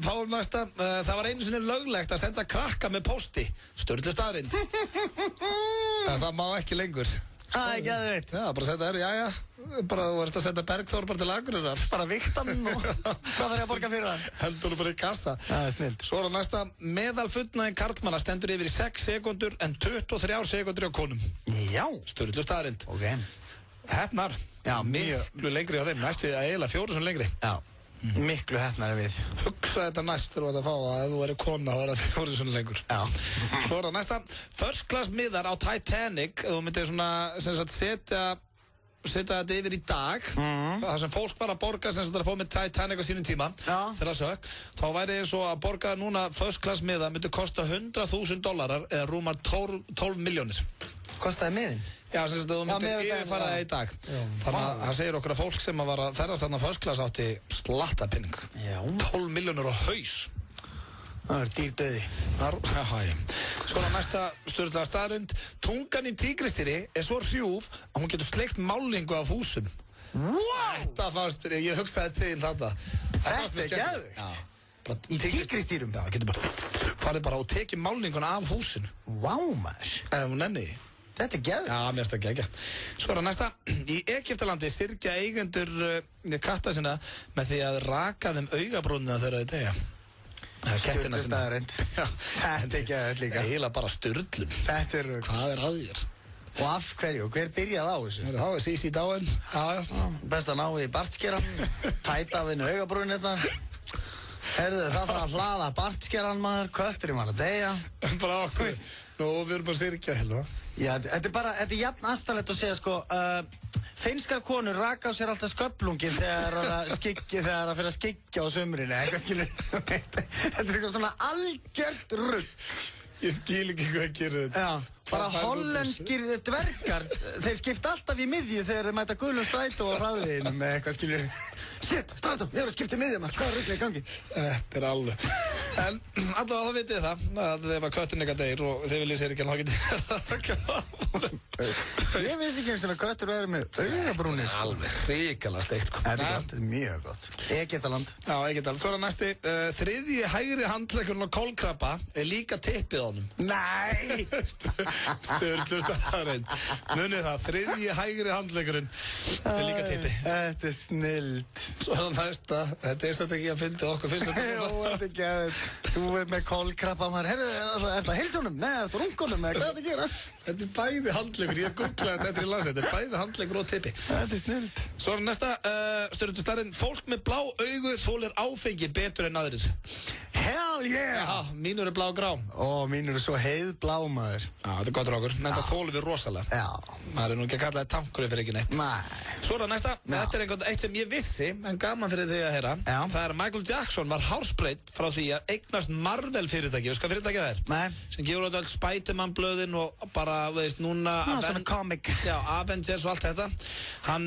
Fáum næsta, það var einu sinni löglegt að senda krakka með pósti. Sturluð staðreynd. Það má ekki lengur. Ekki að veit. Já, bara senda jæja. Bara þú ert að senda Bergþór bara til Akureyrar. Bara viktan og hvað þarf ég að borga fyrir það? Heldur þú bara í kassa. Það er snilt. Svo er næsta, meðal fullnæging karlmanna stendur yfir í 6 sekúndur en 23 sekúndur á konum. Já. Sturluð staðreynd. Ok. Hefnar. Já, miklu lengri á þeim. Næstu eiginlega 4 sem lengri. Já. Miklu hefnar en við. Hugsa þetta næst þegar þú ert að fá það ef þú eru kona og það 4 sem lengur. Já. Svo er það næsta, first class miðar á Titanic. Þú myndir svona, sem sagt, setja þetta yfir í dag. Það sem fólk bara borga sem þetta er að fá með Titanic á sínum tíma. Já. Þegar það sök. Þá væri eins og að borga núna first class miða myndi kosta $100.000 eða rúmar 12 milljónir. Kostaði miðin? Já, sem sagt, þú myndir yfirfara það í dag. Já. Þannig að það segir okkur að fólk sem að var að ferðast þarna first class átti slattapinning. Já. 12 milljónir á haus. Það er dýr döði. Svona næsta sturlaða staðreynd. Tungan í tígristýri er svo hrjúf að hún getur sleikt málningu af húsum. Wow! Þetta fannst mér, ég hugsaði til þetta. Þetta er geðvikt. Í tígristýrum? Já, getur bara farið bara og tekið málninguna af húsinu. Wow, maður. Ef hún nenni. Þetta er geðvikt. Já, mér finnst það geðja. Svo er það næsta. Í Egyptalandi syrgja eigendur katta sinna með því að raka þeim augabrúnina þegar þau deyja. Sturluð staðreynd. Þetta er geðvikt líka. Eiginlega bara sturlun. Þetta er rugl. Hvað er að þér? Og af hverju? Hver byrjaði á þessu? Það er Sisi dáin. Best að ná í bartskeran. Tæta af henni augabrún hérna. Herðu, það þarf að hlaða bartskeran maður. Kötturinn var að deyja. Bara ákveðist. Nú, við erum bara að syrgja hérna. Já, þetta er jafn astanlegt að segja sko finnskar konur raka á sér alltaf sköflungin þegar það fyrir að skyggja á sumrinu eitthvað skilur. Þetta er eitthvað svona algjört rugg. Ég skil ekki hvað gerir þetta. Já, bara hollenskir dvergar þeir skipta alltaf í miðju þegar þeir mæta gulum strætó og hraðveginum með eitthvað skilur. Shit, strætó, ég er að skipta í miðju maður, hvað er rugglega í gangi? Þetta er alveg. En allavega þá vitið það að ef að kötturinn eitthvað deyr og þið viljið sér ekki að það Ég vissi ekki eins og að köttur verður með augabrúnir. Alveg hrikalega steikt. Þetta er gott, mjög gott. Egyptaland. Já, Egyptaland. Svo er það næsti. Þriðji hægri handleggurinn á kolkrabba er líka tippið á honum. Nei! Sturluð staðreynd. Munið það, þriðji hægri handleggurinn er líka tippið. Þetta er snillt. Svo er það næsta. Þetta er þetta ekki að fyndi okkur fyrst. Jó, þetta er geðvikt. Þú veit með kolkrabba maður, herru, er það heilsunum? Nei, er það rungunum? Hvað er það að gera? Þetta bæði handlegur, ég googlaði þetta í lands, þetta bæði handlegur og tippi. Þetta snilt. Svo næsta stjórnandi starinn, fólk með blá augu þolir áfengi betur en aðrir. Hell yeah! Já, mín eru blá og grá. Mín eru svo heiðblá maður. Já, þetta er gott rákur, en það þólum við rosalega. Já. Maður er nú ekki að kalla það tankurinn fyrir ekki neitt. Nei. Svo næsta, þetta er eitt sem ég vissi, en gaman fyrir því að heyra. Já. Það er að Michael Jackson var hárspreitt frá því að eignast Marvel fyrirtæki. Veist hvað fyrirtækið það er? Nei. Sem gefur út öll Spider-Man blöðin og bara, veist, núna... svona comic. Já, Avengers og allt þetta. Hann,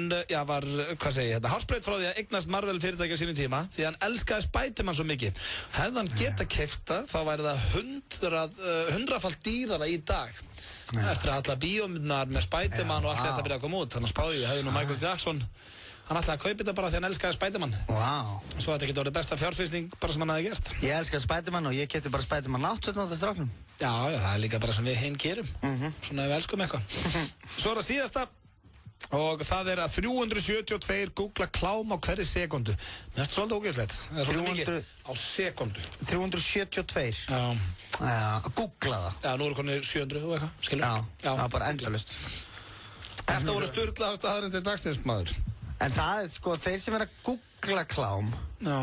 var, hvað segi ég þetta, hárspreitt frá því að eignast Marvel fyrirtæki á sínum tíma, því hann elskaði Spider-Man svo mikið. Hefði hann geta keypta, þá væri það 100-falt dýrara í dag. Eftir að alla bíómyndirnar með Spider-Man og allt þetta byrjaði að koma út. Þannig að spáði ég, hefði nú Michael Jackson, hann ætlaði að kaupa þetta bara því hann elskaði Spider-Man. Svo þetta getur orðið besta fjárfesting bara sem hann hefði gert. Ég elskaði Spider-Man og ég keypti bara Spider-Man 8 stráknum. Já, það er líka bara sem við hinn gerum. Svona við elskum eitthvað. Svo er það síðasta og það er að 372 googla klám á hverri sekundu. Mér finnst það svolítið ógeðslegt. Það er svolítið mikið á sekundu. 372? Já. Að googla það? Já, nú eru konið 700 og eitthvað, skilur? Já, það er bara endalaust. Þetta voru sturlaðast aðrinn til dagsins, maður. En það er sko, þeir sem er að googla klám. Já.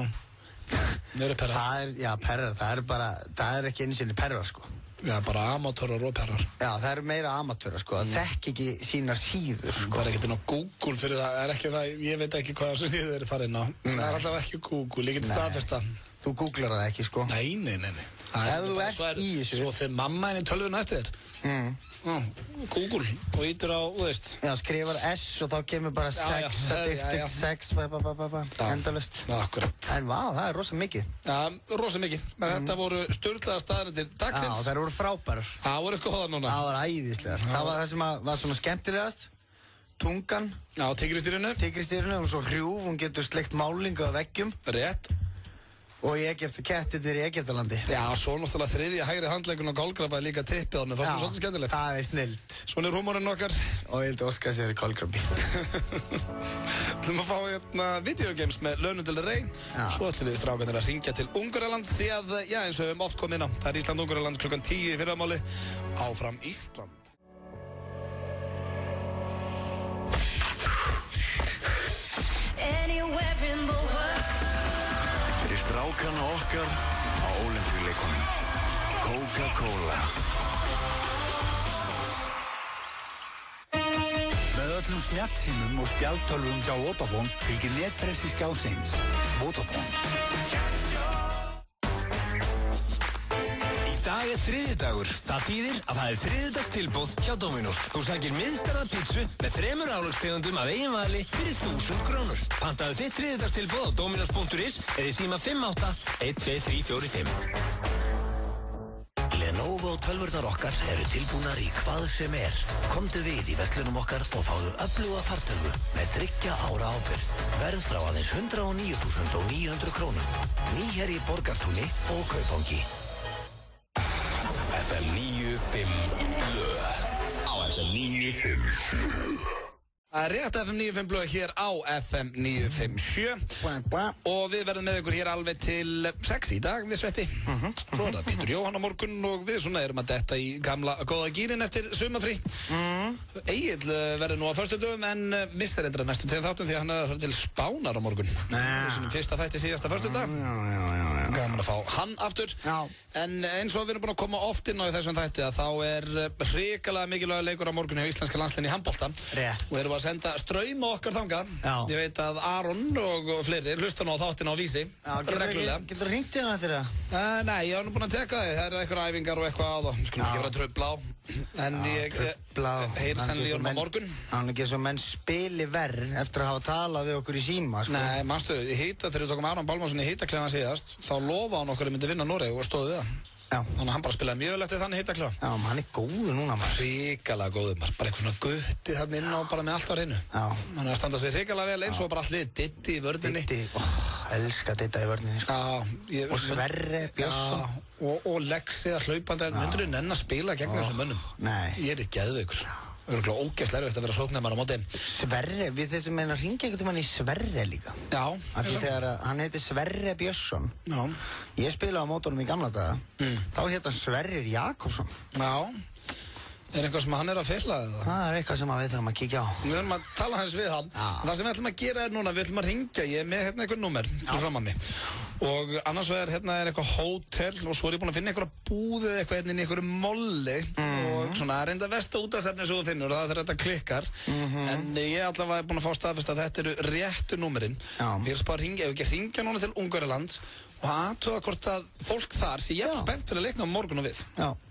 Það eru perrar. Perrar, það er ekki einu sinni perrar, sko. Já, bara amatörar og perrar. Já, það eru meira amatörar, sko. Það þekki ekki sínar síður, sko. Það er ekkert inn á Google fyrir það, er ekki það, ég veit ekki hvað þessu síður eru farin á. Það er alltaf ekki Google, ég get staðfesta. Þú googlar það ekki, sko. Nei. Ef þú ert í þessu. Svo þegar mamma henni tölvuna eftir þér. Google og ítur á, þú veist. Já, skrifar S og þá kemur bara sex, addicted sex, endalust. Akkurat. En vá, það er rosa mikið. Já, rosa mikið. Þetta voru sturlaða staðarindir dagsins. Já, þær voru frábærar. Það voru góða núna. Það voru æðislegar. Það var það sem var svona skemmtilegast. Tungan. Já, tígristýrinu. Tígristýrinu, hún svo hrjúf, hún getur sleikt málingu á veggjum. Rétt. Og í Egypta, kettirnir í Egyptalandi. Já, svo náttúrulega þriðja hægri handleikun og gólgrabba líka tippið á hann. Það er svolítið skemmtilegt. Það er snilt. Svona er húmórinn okkar. Og ég held Óskar sér í gólgrabbi. Ætlum að fá hérna videogames með Lana Del Rey. Svo ætlum við strákarnir að hringja til Ungverjaland því að, já, eins og við höfum oft komið inn á. Það er Ísland-Ungverjaland klukkan 10 í fyrramáli. Áfram Ísland. Strákana okkar á Ólympíuleikunum. Coca-Cola. Með öllum snjallsímum og spjaldtölvum hjá Vodafone fylgir netfrelsi skjásins. Vodafone. Í dag er þriðjudagur. Það þýðir að það er þriðjudagstilboð hjá Dominos. Þú sækir miðstærða pítsu með 3 álagstegundum af eigin vali fyrir 1000 krónur. Pantaðu þitt þriðjudagstilboð á dominos.is eða síma 58-12345. Lenovo tölvurnar okkar eru tilbúnar í hvað sem er. Komdu við í verslunum okkar og fáðu öfluga fartölvu með 3 ára ábyrgð. Verð frá aðeins 109.900 krónum. Nýherji Borgartúni og Kaupangi. FM 95 blöð á FM 95. Það er rétt FM 95 blöð hér á FM 957 og við verðum með ykkur hér alveg til 6 í dag við Sveppi. Svo er það Pétur Jóhann á morgun og við svona erum að detta í gamla góða gírinn eftir sumafrí. Egill verður nú á föstudögum en missar eitthvað næstu 2 þáttum því að hann er að fara til Spánar á morgun. Þessum fyrsta þætti síðasta föstudag. Gaman að fá hann aftur. En eins og við erum búin að koma oft inn á þessum þætti að þá er hrikalega mikilvægur leikur á morgun hjá íslenska landsliðinu í handbolta. Rétt. Og erum að senda strauma okkar þangað. Ég veit að Aron og fleiri hlusta nú á þáttina á Vísi. Reglulega. Getur þú hringt í hann eftir það? Nei, ég var nú búin að teka þið. Það eru eitthvað æfingar og eitthvað og skulum ekki vera tröfla á. En ég heyr sennilega í honum á morgun. Það er ekki svo menn spili verð eftir að hafa talað við okkur í síma, sko. Nei, manstu, þegar við tókum Aron Pálmarsson í hitaklefann síðast, þá lofaði hann okkur að myndi vinna Noreg og stóði við það. Já. Þannig að hann bara spilaði mjög vel eftir þannig hitaklefa. Já, hann er góður núna, maður. Hrikalega góður, maður. Bara eitthvað svona gutti þarna inn á bara með allt á hreinu. Já. Hann er að standa sig hrikalega vel eins og bara allir Diddi í vörninni. Diddi, elska Didda í vörninni, sko. Já. Og Sverre Björnsson. Og Lexi að hlaupandi. Myndur þú nenn að spila gegn þessum mönnum? Nei. Ég er geðveikur. Örugglega ógeðslega erfitt að vera sóknarmaður á móti. Sverre, við þurfum að hringja einhvern veginn í Sverre líka. Já. Af því þegar hann heitir Sverre Björnsson. Já. Ég spilaði á mótunum í gamla daga. Þá hétt hann Sverrir Jakobsson. Já. Eitthvað sem hann að fylla eða? Það eitthvað sem við þurfum að kíkja á. Við þurfum að tala hans við hann. Það sem við ætlum að gera núna, við ætlum að hringja. Ég með eitthvað númer fram að mig. Og annars vegar eitthvað hótel og svo ég búinn að finna eitthvað búðið eitthvað inn í einhverju molli og svona reynda versta útastefni sem þú finnur og það þegar þetta klikkar. En ég allavega búinn að fá staðfest að þetta eru réttu númerinn. Ég bara að hringja, ef ekki hringja núna til Ungverjalands og aðtuga hvort að fólk þar sé jafn spennt fyrir að leikna á morgun og við.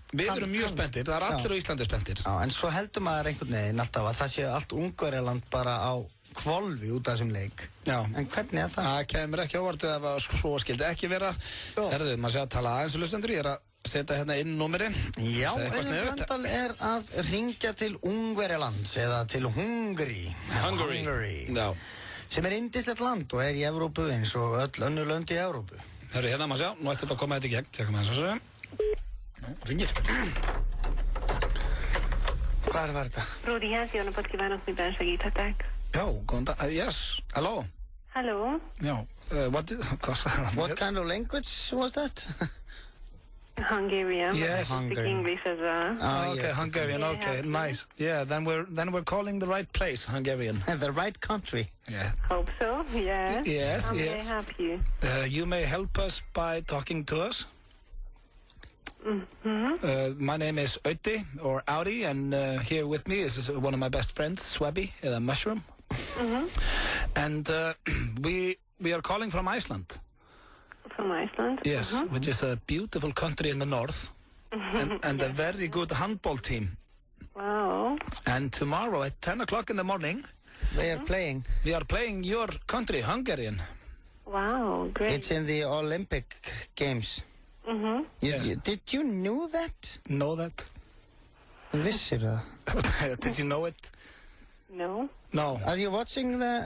Við erum mjög spenntir, það allir á Íslandi spenntir. Já, en svo heldur maður einhvern veginn alltaf að það sé allt Ungverjaland bara á hvolfi út af þessum leik. Já. En hvernig það? Það kemur ekki óvart ef að svo skildi ekki vera. Herðu, maður sé að tala aðeins og hlustendur, ég að setja hérna inn númeri. Já, Auður Blöndal að hringja til Ungverjalands eða til Hungary. Já. Sem yndislegt land og í Evrópu eins og öll önnur lönd í Evrópu. Herru, hérna maður sjá, nú ætti þetta að koma þetta í gegn. Tjekkum við þessu. Ringir. Hvað var þetta? Ródi Jens, jó napot kívánok, miben segíthetek? Já, góðan dag. Yes, hello. Hello. Já, what kind of language was that? Hungarian. Yes. I speak English as well. Okay, Hungarian, okay, nice. Yeah, then we're calling the right place, Hungarian. The right country. Yeah. Hope so, yes. Yes, How may I help you? You may help us by talking to us. My name is Ötti, or Audi, and here with me is one of my best friends, Swabby, the Mushroom. And we are calling from Iceland. From Iceland? Yes, which is a beautiful country in the north, and a very good handball team. Wow. And tomorrow at 10 o'clock in the morning, we are playing your country, Hungarian. Wow, great. It's in the Olympic Games. Yes. Did you know that? Know that? Vissir það? Did you know it? No. No. Are you watching the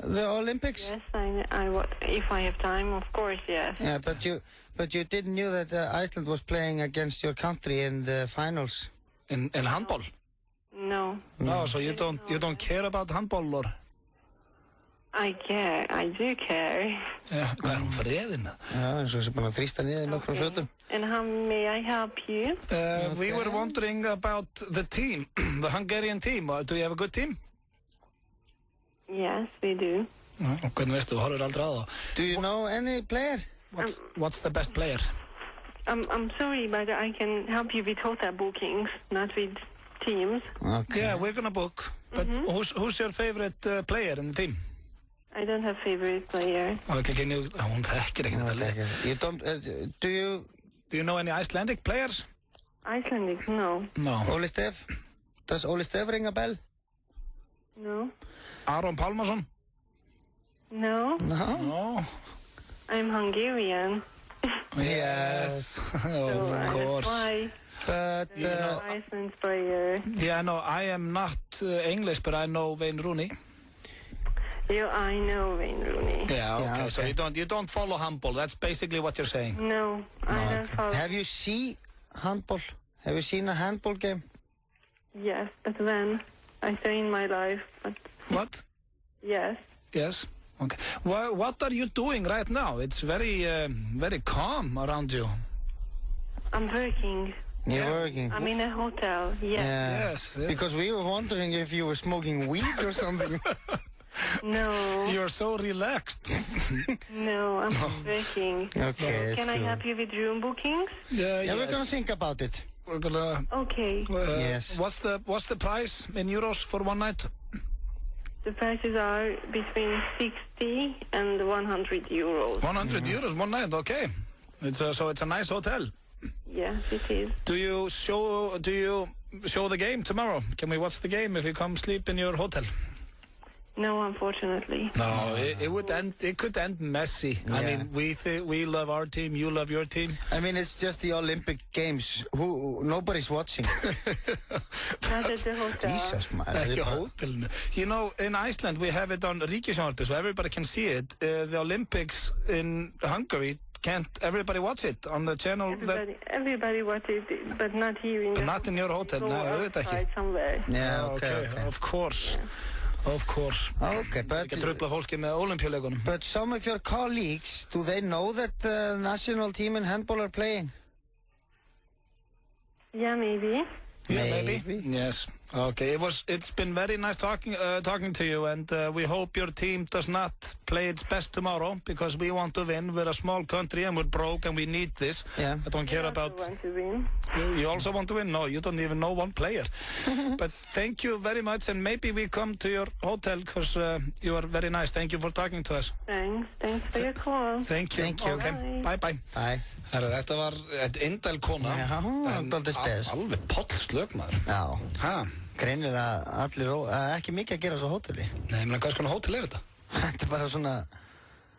Olympics? Yes, if I have time, of course, yes. Yeah, but you didn't know that Iceland was playing against your country in the finals. In handball? No. No, so you don't care about handball, or? I do care. Yeah, hvað freðin? Já, eins og þessi búin að þrýsta niður nokkrum fötum. And how may I help you? We were wondering about the team, the Hungarian team. Do you have a good team? Yes, we do. Hvernig veistu, horfur aldrei á það? Do you know any player? What's the best player? I'm sorry, but I can help you with hotel bookings, not with teams. Okay. Yeah, we're gonna book. But who's your favorite player in the team? I don't have favorite player. Okay, hún þekkir ekki þetta leik. You don't, do you know any Icelandic players? Icelandic, no. No. Óli Stef? Does Óli Stef ring a bell? No. Aron Pálmarsson? No. I'm Hungarian. Yes, of course. That's why. But Iceland player. Yeah, no, I am not English, but I know Wayne Rooney. I know Wayne Rooney. Yeah, okay. So you don't follow handball. That's basically what you're saying. No, I don't follow. Have you seen handball? Have you seen a handball game? Yes, but when I say in my life. But what? Yes. Yes. Okay. What are you doing right now? It's very calm around you. I'm working. You're working? I'm in a hotel. Yes. Yeah. Yes. Because we were wondering if you were smoking weed or something. No. You're so relaxed. No, I'm working. Okay, Can I help you with room bookings? Yeah, we're gonna think about it. We're gonna. Okay. Yes. What's the price in euros for one night? The prices are between 60 and 100 euros. 100 euros one night, okay. So it's a nice hotel. Yes, it is. Do you show the game tomorrow? Can we watch the game if you come sleep in your hotel? No, unfortunately. No, it could end messy. Yeah. I mean, we love our team, you love your team. I mean, it's just the Olympic Games. Nobody's watching. Not at the hotel. Jesus, man. You know, in Iceland we have it on Ríkisjónvarpi, so everybody can see it. The Olympics in Hungary can't everybody watch it on the channel? Everybody watch it, but not here in. But not in your hotel. No, auðvitað ekki. Somewhere. Yeah, okay. Of course. Yeah. Of course. Okay, but Ekki trufla fólki með Ólympíuleikunum. But some of your colleagues, do they know that the national team in handball are playing? Yeah, maybe. Yeah, maybe. Yes. Okay. It's been very nice talking to you, and we hope your team does not play its best tomorrow because we want to win. We're a small country and we're broke and we need this. Yeah. I don't care about. Want to win. You also want to win? No, you don't even know one player. But thank you very much, and maybe we come to your hotel because you are very nice. Thank you for talking to us. Thanks for your call. Thank you. Thank you. Okay. Bye. Bye. Herru, þetta var indæl kona. Já, dálítið spes. Alveg pollslög, maður. Já. Ha? Greinilega allir, ekki mikið að gera á þessu hóteli. Nei, menn hvað skoðan hótel þetta? Þetta er bara svona...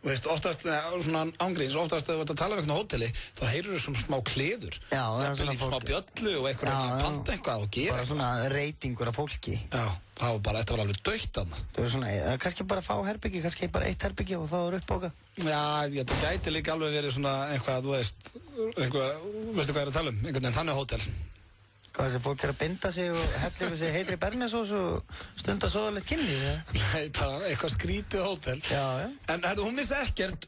Þú veist, oftast, svona ángríns, oftast þegar þú ert að tala um eitthvað hóteli, þá heyrur þú svona smá kliður. Já, það er svona fólk. Smá bjöllu og eitthvað að panta eitthvað og gera eitthvað. Bara svona reytingur af fólki. Já, það var bara, þetta var alveg dautt þarna. Það var svona, kannski bara fá herbyggi, kannski bara eitt herbyggi og þá er uppbókað. Já, þetta gæti líka alveg verið svona eitthvað, þú veist, veistu hvað ég er að tala um, einhvern veginn þannig hótel. Hvað þessi fólk er að binda sig og hella yfir sig heitri bernesós og stunda sóðalegt kynlíf, ja? Nei, bara eitthvað skrítið hótel. Já. En herru, hún vissi ekkert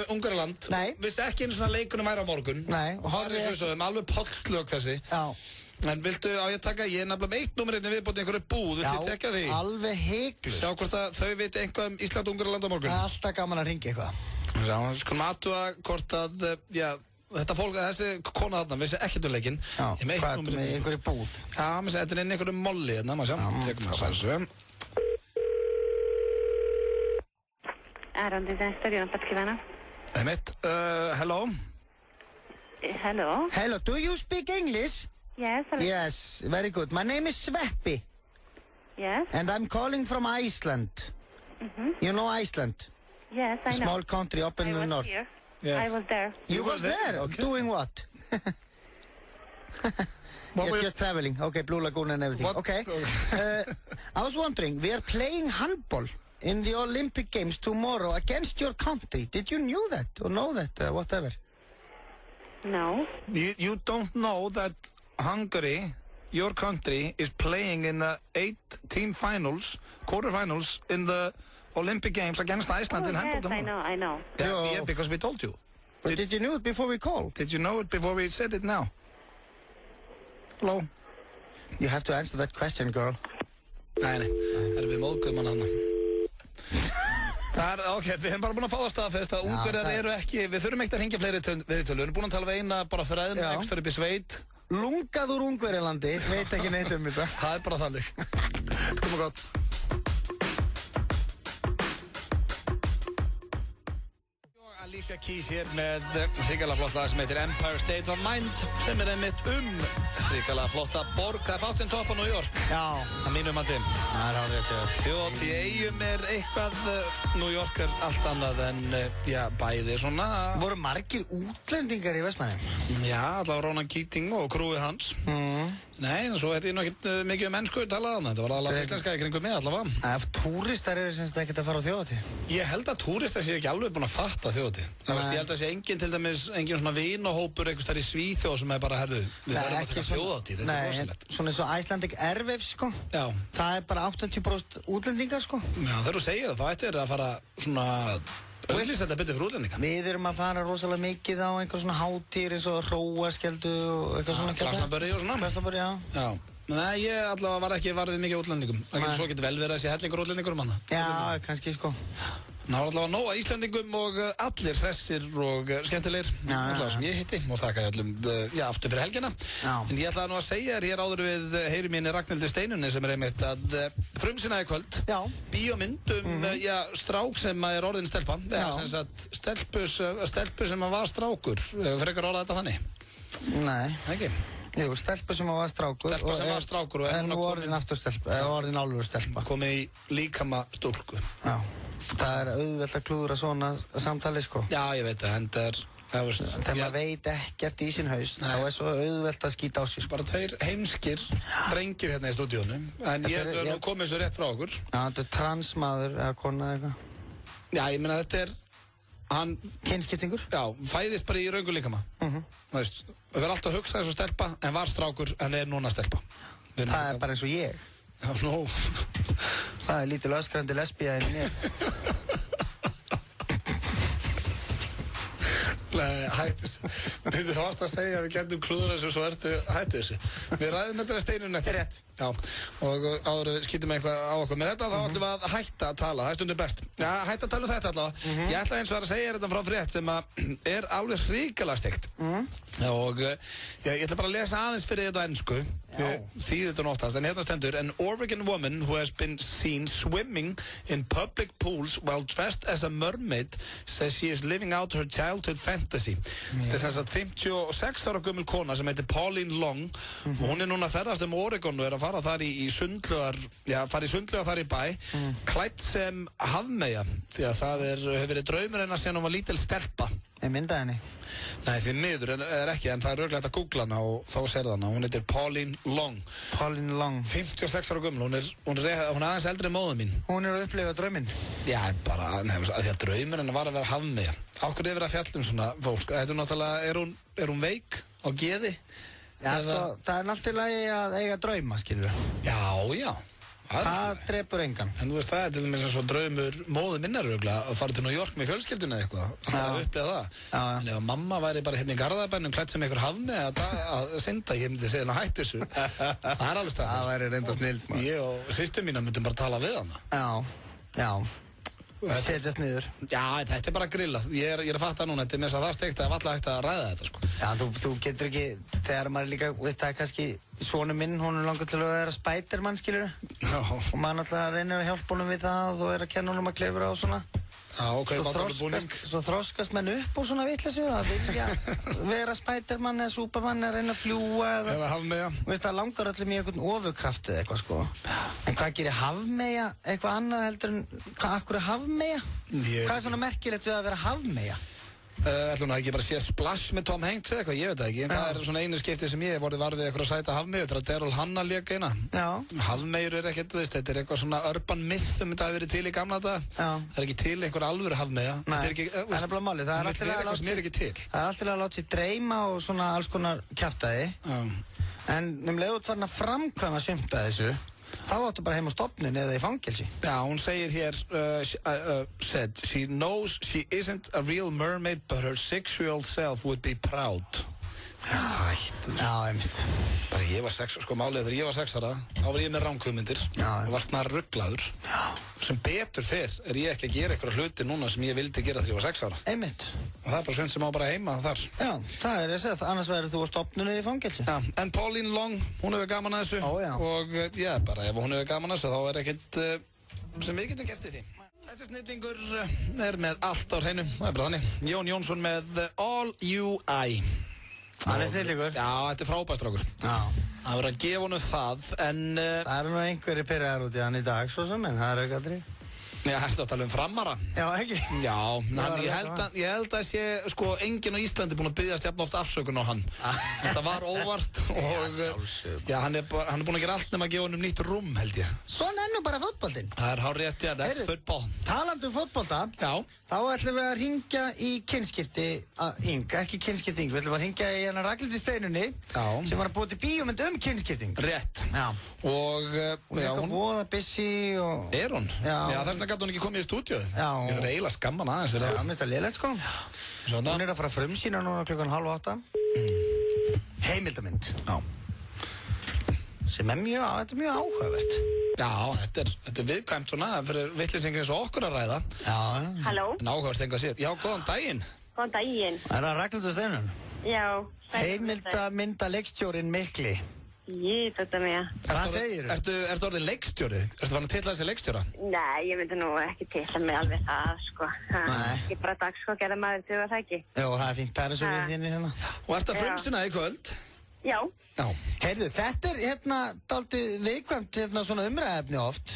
Ungverjaland. Nei. Vissi ekki einu svona leikunum væri á morgun. Nei. Og það er svo alveg pollslög þessi. Já. En viltu á ég taka, ég er nefnilega með eitt númer einnig viðbúin í einhverju búð, viltu ég tekja því? Já, alveg heiklust. Sjá hvort að þau viti eitthvað Ísland og Ungverjaland á morgun. Það er alltaf gaman að ringa eitthvað. Já, skulum athuga hvort að, þetta fólk, þessi kona þarna, vissi ekkert leikinn. Já, hvað er með einhverju búð? Já, þetta er inn einhverju molli þarna, maður sjá. Tekum það svo. Aron Design Studio, Patkivana. Hello? Hello? Hello, do you speak English? Yes. Yes, very good. My name is Sveppi. Yes. And I'm calling from Iceland. You know Iceland? Yes, I know. Small country up in the north. Here. Yes. I was there. You was there? Okay. Doing what? You're just traveling. Okay, Blue Lagoon and everything. What? Okay. I was wondering, we are playing handball in the Olympic Games tomorrow against your country. Did you knew that or know that, whatever? No. You don't know that Hungary, your country, is playing in the 8-team finals, quarterfinals in the Olympic Games against Iceland in handball tomorrow. I know. Yeah, because we told you. But did you know it before we called? Did you know it before we said it now? Hello? You have to answer that question, girl. Nei, erum við móðguðmann hana. Það ok, við hefum bara búin að fá það staðfest að Ungverjar eru ekki, við þurfum ekkert að hringja fleiri viðtölu, við erum búin að tala við eina bara fræðin, ekstra upp í sveit. Lungað úr Ungverjalandi, veit ekki neitt um þetta. Það er bara þannig. Komum gott. Alicia Keys hér með hrikalega flott lag sem heitir Empire State of Mind sem er einmitt hrikalega flotta borg. Það er bátinn topp á New York. Já. Það mínum að dim. Það er hárið eftir. Þjóðhátíð í Eyjum er eitthvað, New York er allt annað en, bæði svona... Voru margir útlendingar í Vestmannheim? Já, allavega Ronan Keating og krúið hans. Nei, en svo hætti ég nú ekkert mikið mennsku talað þarna. Þetta var alveg íslenska í kringum mig allavega. Ef túristar eru semst ekkert að fara á þjóðhátíð? Ég held að túristar sé ekki alveg búin að fatta þjóðhátíð. Ég held að sé engin til dæmis, engin svona vinahópur einhvers þar í Svíþjóð sem er bara, herðu, við verðum að taka þjóðhátíð, þetta er rosalegt. Svona eins og Icelandic Airwaves, sko. Já. Það er bara 80% útlendingar, sko. Já, þegar þú segir það, þá ættir að fara svona auðvitað þetta betur fyrir útlendinga. Við erum að fara rosalega mikið á einhver svona hátíðir eins og hróaskjöldu og eitthvað svona kjöldu. Glastonbury og svona. Glastonbury, já. Já. Nei, ég allavega var ekki varðið mikið útlendingum. Svo getur vel verið að sé hellingur útlendingur hana. Já, kannski sko. Það var allavega nóg að Íslandingum og allir hressir og skemmtilegir. Allavega sem ég hitti og þakka öllum, aftur fyrir helgina. En ég ætlaði nú að segja þér hér áður við heyri mín Ragnhildi Steinunni sem er einmitt að frumsýna í kvöld. Já. Bíómynd strák sem er orðin stelpa. Já. Sem sagt stelpu sem var strákur. Frekar orða þetta þannig? Nei. Ekki? Jú, stelpa sem var strákur. Stelpa sem var strákur og er nú orðin aftur stelpa, eða orðin alvöru stelpa. Komið í líkama stúlku. Já. Það er auðvelt að klúðra svona samtali, sko. Já, ég veit það, en það er... Þegar maður veit ekkert í sín haus, þá er svo auðvelt að skýta á sig. Bara tveir heimskir drengir hérna í stúdíónu, en ég held að nú komið svo rétt frá okkur. Já, þetta er transmaður eða kona eða eitthvað. Já, ég meina þetta er Hann... Kynskiptingur? Já, fæðist bara í röngu líkama. Þú veist, við verðum alltaf að hugsa eins og stelpa, en var strákur, en núna stelpa. Það bara eins og ég. Já, nó. Það lítil öskrandi lesbía en mér. Nei, hættu þessu. Þú varst að segja að við getum klúður þessu, svo hættu þessu. Við ræðum þetta við Steinunni eftir. Rétt. Já, og áður við skýtum eitthvað á okkur. Með þetta þá ætlum við að hætta að tala, það er stundum best. Já, hætta að tala þetta allavega. Ég ætla eins og að segja þetta frá frétt sem að alveg hrikalega steikt. Og ég ætla bara að lesa aðeins fyrir þetta á ensku. Þýðir þetta oftast, en hérna stendur: An Oregon woman who has been seen swimming in public pools while dressed as a mermaid says she is living out her childhood fantasy. Þetta er sem sagt 56 ára gömul kona sem heitir Pauline Long og hún er núna að ferðast Oregon og er að fara þar í sundlaugar, fara í sundlaugar þar í bæ, klædd sem hafmeyja, því að það hefur verið draumur hennar síðan hún var lítil stelpa. Ég mynda henni. Nei, því miður er ekki, en það er örugglega hægt að googla hana og þá sér hana. Hún heitir Pauline Long. Pauline Long. 56 ára gömul, hún er aðeins eldri en móður mín. Hún er að upplifa drauminn. Já, bara, því að draumur hennar var að vera hafmeyja. Ákveð yfir að fjallum svona fólk. Þetta er náttúrulega, er hún veik á geði? Já, sko, það er alltaf í lagi að eiga drauma, skilur við. Já. Það drepur engan. En þú veist, það er til dæmis eins og draumur móður minnar örugglega að fara til New York með fjölskylduna eða eitthvað. Það er að upplifa það. En ef mamma væri bara hérna í Garðabænum klædd sem einhver hafmeyja að synda, ég myndi segja henni hætti þessu. Það er alveg staðfest. Það væri reynda snillt, maður. Ég og systur mína myndum bara tala við hana. Já. Setjast niður. Já, þetta er bara grillað. Ég er að fatta núna, þetta er með þess að það steikt að valla hægt að ræða þetta, sko. Já, þú getur ekki, þegar maður líka, veist það er kannski, sonu minn, hún er langar til að vera Spiderman, skilur. Já. Og maður náttúrulega reynir að hjálpa honum við það og er að kenna honum að klifra og svona. Já, ok, svo þroskast menn upp og svona vitleysu að vilja vera Spiderman eða Superman eða reyna að fljúa eða hafmeyja. Veist það langar öllum í einhvern ofurkraft eða eitthvað, sko. En hvað gerir hafmeyja eitthvað annað heldur en akkur er hafmeyja? Hvað er svona merkilegt við að vera hafmeyja? Ætlum það ekki bara að sé Splash með Tom Hanks eða eitthvað, ég veit það ekki. Það er svona einu skipti sem ég hef vorið varfið eitthvað að sæta hafmeyju þegar Daryl Hannah lék eina. Hafmeyjur er ekkert, veist, þetta er eitthvað svona urban myth sem þetta hafi verið til í gamla daga. Það er ekki til einhver alvöru hafmeyja. Það er nefnilega málið, það er alltaf að láta sér dreyma og svona alls konar kjaftaði. En leið út farin að framkvæma sumt að þessu, þá áttu bara heim á stofnun eða í fangelsi. Já, hún segir hér, said, she knows she isn't a real mermaid, but her 6-year-old self would be proud. Hættu. Já, einmitt. Bara ég var 6, sko málið þegar ég var 6 ára, þá var ég með ranghugmyndir og var snar rugglaður. Sem betur fyrr er ég ekki að gera eitthvað hluti núna sem ég vildi gera þegar ég var 6 ára. Einmitt. Og það er bara svend sem á bara heima þar. Já, það er þess að annars verður þú á stofnunni í fangelsi. Já, en Pauline Long, hún hefur gaman að þessu. Og já, bara ef hún hefur gaman að þessu þá er ekkert sem við getum gert í því. Þessi snillingur er með allt á hreinu, það er bara þannig. Jón Jónsson með All You I. Hann er snillingur. Já, þetta er frábærstrákur. Já. Það verður að gefa honum það, en... Það eru nú einhverjir pirraðar út í hann í dag, svo sem, en það er ekki aldrei. Já, hættu að tala Framara. Já, ekki? Já, ég held að sé, sko, enginn á Íslandi búinn að biðjast jafn oft afsökun á hann. Þetta var óvart og... Já, hann er búinn að gera allt nema að gefa honum nýtt rúm, held ég. Svona er nú bara fótboltinn. Það er hárrétt, já, that's football. Talandi fótbolta, þá ætlum við að hringja í kynskipti, ekki kynskipting, við ætlum að hringja í hana Ragnhildi Steinunni, sem var að búa til bíómynd kynskipting. Rétt. Já. Og, hún er eitthvað voða busy og... Er hún? Já, þess vegna gæti hún ekki komið í stúdíóið. Já. Ég er eiginlega skamman aðeins fyrir það. Já, mér finnst það lélegt, sko. Hún er að fara að frumsýna núna klukkan 7:30. Heimildamynd. Já. Sem er þetta er mjög áhugavert. Já, þetta er viðkvæmt svona fyrir vitleysingar eins og okkur að ræða. Já. Halló. En áhugavert enga sér. Já, góðan daginn. Góðan daginn. Er það Ragnhildur Steinun? Já. Heimildamyndaleikstjórinn mikli. Þetta með. Hvað segir þú? Ertu orðin leikstjóri? Ertu farin að titla þessi leikstjóra? Nei, ég myndi nú ekki titla mig alveg það, sko. Nei. Ekki bara dag, sko, gerða maður til það ekki. Jó, það er fínt, það er svo við þínni hérna. Og ertu að frumsýna í kvöld? Já. Já. Heyrðu, þetta er dálítið viðkvæmt svona umræðefni oft.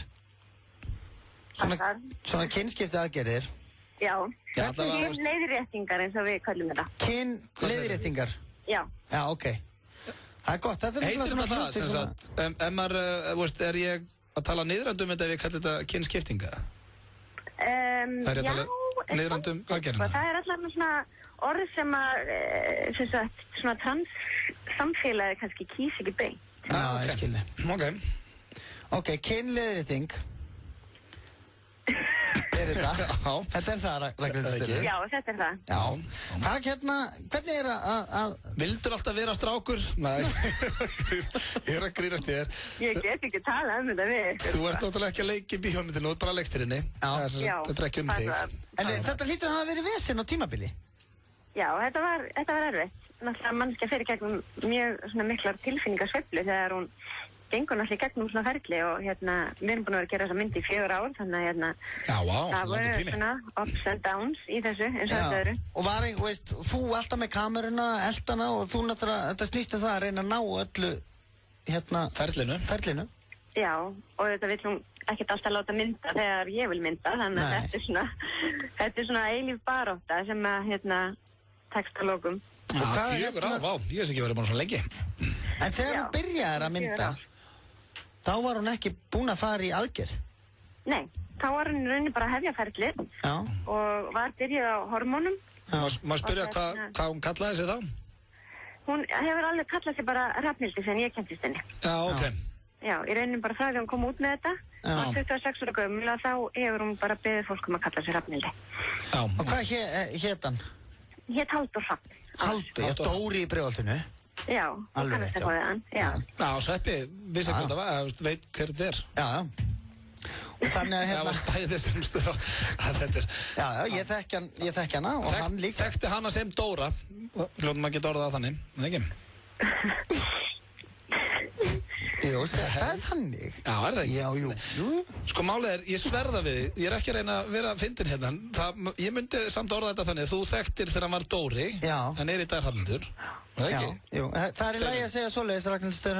Svona kynskipti aðgerðir. Já. Þetta er kynleiðréttingar eins og við kallum þetta. Kynleiðréttingar? Já. Já, ok. Það er gott, þetta er heitir þetta það, sem sagt, ef maður, er ég að tala niðrandi þetta ef ég kalli þetta kynskiptinga? Já, niðrandum aðgerðina? Það alltaf svona orð sem að, svona samfélagi kannski kýs ekki beint. Já, ég skilji. Ok, kynleiðrétting. Þetta? Já. Þetta það, Ragnhildur? Já, þetta það. Já. Hvernig að... Vildur alltaf vera strákur? Nei, ég að grínast þér. Ég get ekki talað þetta við. Þú ert náttúrulega ekki að leika í bíómyndinu, þú ert bara að leikstýrinni. Já. Þetta ekki þig. En þetta hlýtur að hafa verið vesen á tímabili? Já, þetta var erfitt. Náttúrulega mannskja fyrir gegnum mjög svona miklar tilfinningasveiflu þegar hún gengur náttúrulega gegnum svona ferli og við erum búin að vera að gera þessa mynd í 4 ár, þannig að það voru svona ups and downs í þessu, eins og þetta eru. Og var þú alltaf með kameruna, eldana og þú náttúrulega, þetta snýstu það að reyna að ná öllu, ferlinu. Já, og þetta vill hún ekkert alltaf láta mynda þegar ég vil mynda, þannig að þetta er svona eilíf barátta sem að, tekst að lokum. 4 ár, vá, ég veist ekki verið búin svona lengi. En þegar þú byrjaðir að mynda, þá var hún ekki búin að fara í aðgerð? Nei, þá var hún í rauninni bara að hefja ferlið og var byrjuð á hormónum. Má spyrja hvað hún kallaði sig þá? Hún hefur alveg kallað sig bara Hrafnhildur sem ég kentist henni. Já, ok. Já, í rauninni bara frá því hún kom út með þetta, og 26 ára gömul, þá hefur hún bara beðið fólk að kalla sig Hrafnhildur. Já. Og hvað hét hann? Hét Halldór Hrafn. Halldór, Dóri í Breiðholtinu? Já, og kannast það við hann, já. Já, Sveppi, vissi hvað það var, veit hver þetta er. Já. Og þannig að Það var bæðið sem styrir á þetta. Já, ég þekki hana og hann líka. Þekkti hana sem Dóra, hljóðum að geta orðað það þannig, eða ekki? Jú, það er þannig. Já, er það ekki? Já, jú. Sko málið ég sverða við þig, ég ekki að reyna að vera fyndin hérna, ég myndi samt orða þetta þannig, þú þekktir þegar hann var Dóri, en í dag Hrafnhildur, eða ekki? Jú, það í lagi að segja svoleiðis, Ragnhildur.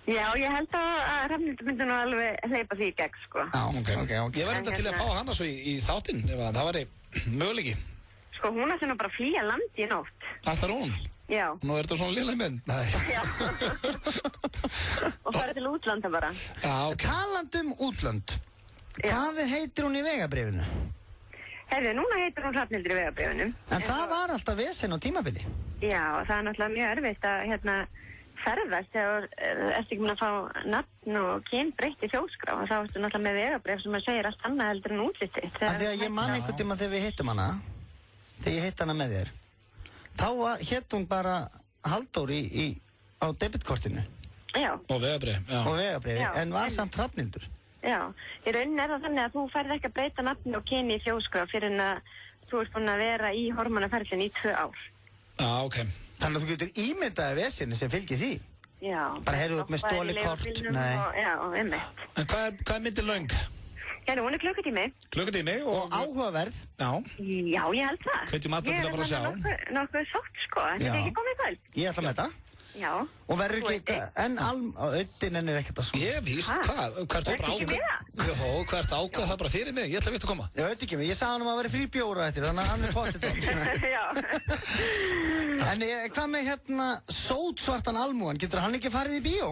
Já, ég held að Hrafnhildur myndi nú alveg hleypa því í gegn, sko. Ok. Ég var enda til að fá hana svo í þáttinn, ef það væri möguleiki. Sko, hún ætti nú bara að flýja landi í nótt. Ætlar hún? Já. Nú er þetta svona léleg mynd? Nei. Já. Og fara til útlanda bara. Já, ok. Talandi útlönd, hvað heitir hún í vegabréfinu? Núna heitir hún Hrafnhildur í vegabréfinu. En það var alltaf vesen á tímabili? Já, það er náttúrulega mjög erfitt að ferðast þegar ertu ekki mun að fá nafn og kyn breytt í þjóðskrá og þá ertu náttúrulega með vegabréf sem að segir allt annað heldur en útlitið. Þegar ég man einhvern tíma þegar við hittum hana, þegar ég hitt hana með þér, þá hétt hún bara Halldór á debitkortinu. Já. Og vegabréfi, en var samt Hrafnhildur. Já, í rauninni er það þannig að þú færð ekki að breyta nafn og kyni í þjóðskrá fyrir en að þú ert búin að vera í hormonaferlinu í 2 ár. Já, ok. Þannig að þú getur ímyndaði vesinni sem fylgir því? Já. Bara heyrðu upp með stólikort? Nei. Já, einmitt. En hvað er myndin löng? Hún er klukkutími. Klukkutími og áhugaverð? Já, ég held það. Hvetjum alla til að fara að sjá. Nokkuð sátt, sko. Þetta er ekki komið í kvöld. Ég ætla með þetta. Já. Og verður ekki, en auðvitinn er ekkert að svona. Ég víst, hvað? Hvert þú bara ákveð? Jó, hvert ákveð það bara fyrir mig? Ég ætla að vita að koma. Já, auðvitað ekki mig. Ég sagði hann að vera frí bjóra eftir, þannig að hann er potið. Já. En hvað með sótsvartan almúgan? Getur hann ekki farið í bíó?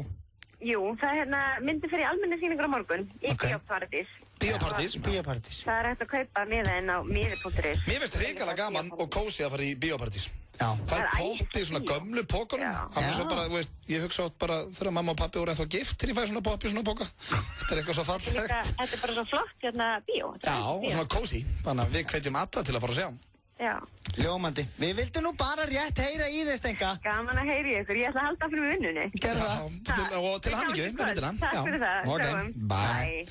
Jú, það myndi fyrir almenni sýningur á morgun í Bíóparadís. Bíóparadís? Það er hægt að kaupa miðaðinn á miði.is. Mér finnst hrikalega gaman og kósið að fara í Bíóparadís. Það er popp í svona gömlu pókunum. Ég hugsa átt bara þegar mamma og pappi voru ennþá gift þegar ég fæði svona popp í svona póka. Þetta er eitthvað svo fallegt. Þetta er bara svo flott bíó. Já, og svona kósí. Þannig að við hvetjum alla til að fara að sjá. Já. Ljómandi. Við vildum nú bara rétt heyra í þér, Stenka. Gaman að heyra í ykkur. Ég ætla að halda fyrir vinnunni. Gerðu það. Og til hamingju með myndina. Takk fyrir það. Ok, bye.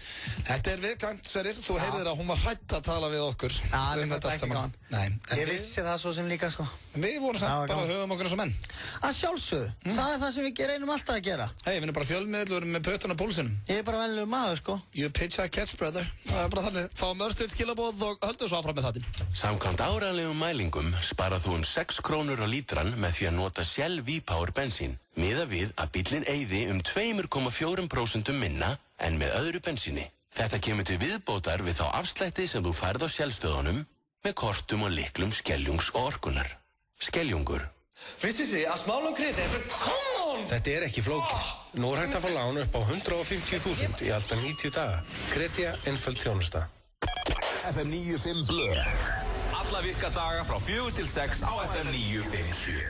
Þetta er viðkvæmt, Sverrir. Þú heyrðir að hún var hrædd að tala við okkur. Þetta ekki gaman. Ég vissi það svo sem líka, sko. Við vorum samt bara að höfum okkur eins og menn. Að sjálfsögðu. Það er það sem við reynum alltaf að gera. Hei, við erum bara fjölmiðl, við erum með pötun á púlsinum. Ég er bara venjulegur maður, sko. You pitch I catch, brother. Það er bara þannig. Fáum örstuð skilaboð og höldum svo áfram með þáttinn. Samkvæmt áreiðanlegum mælingum sparað þú 6 krónur á lítrann með því að nota Shell V-Power bensín. Miðað við að bíllinn eyði 2,4% minna en með öðru bensíni. Þetta kemur til viðbótar við þá afslætti sem þú færð á Shell-stöðunum með kortum og lyklum Skeljungs og Orkunar. Skeljungur. Vissið þið að smálán kredi come on! Þetta er ekki flókið. Nú er hægt að fá lán upp á 150.000 í alltaf 90 daga. Kredja einföld þjónusta. FM 95 Blö. Alla virka daga frá 4 til 6 á FM 957.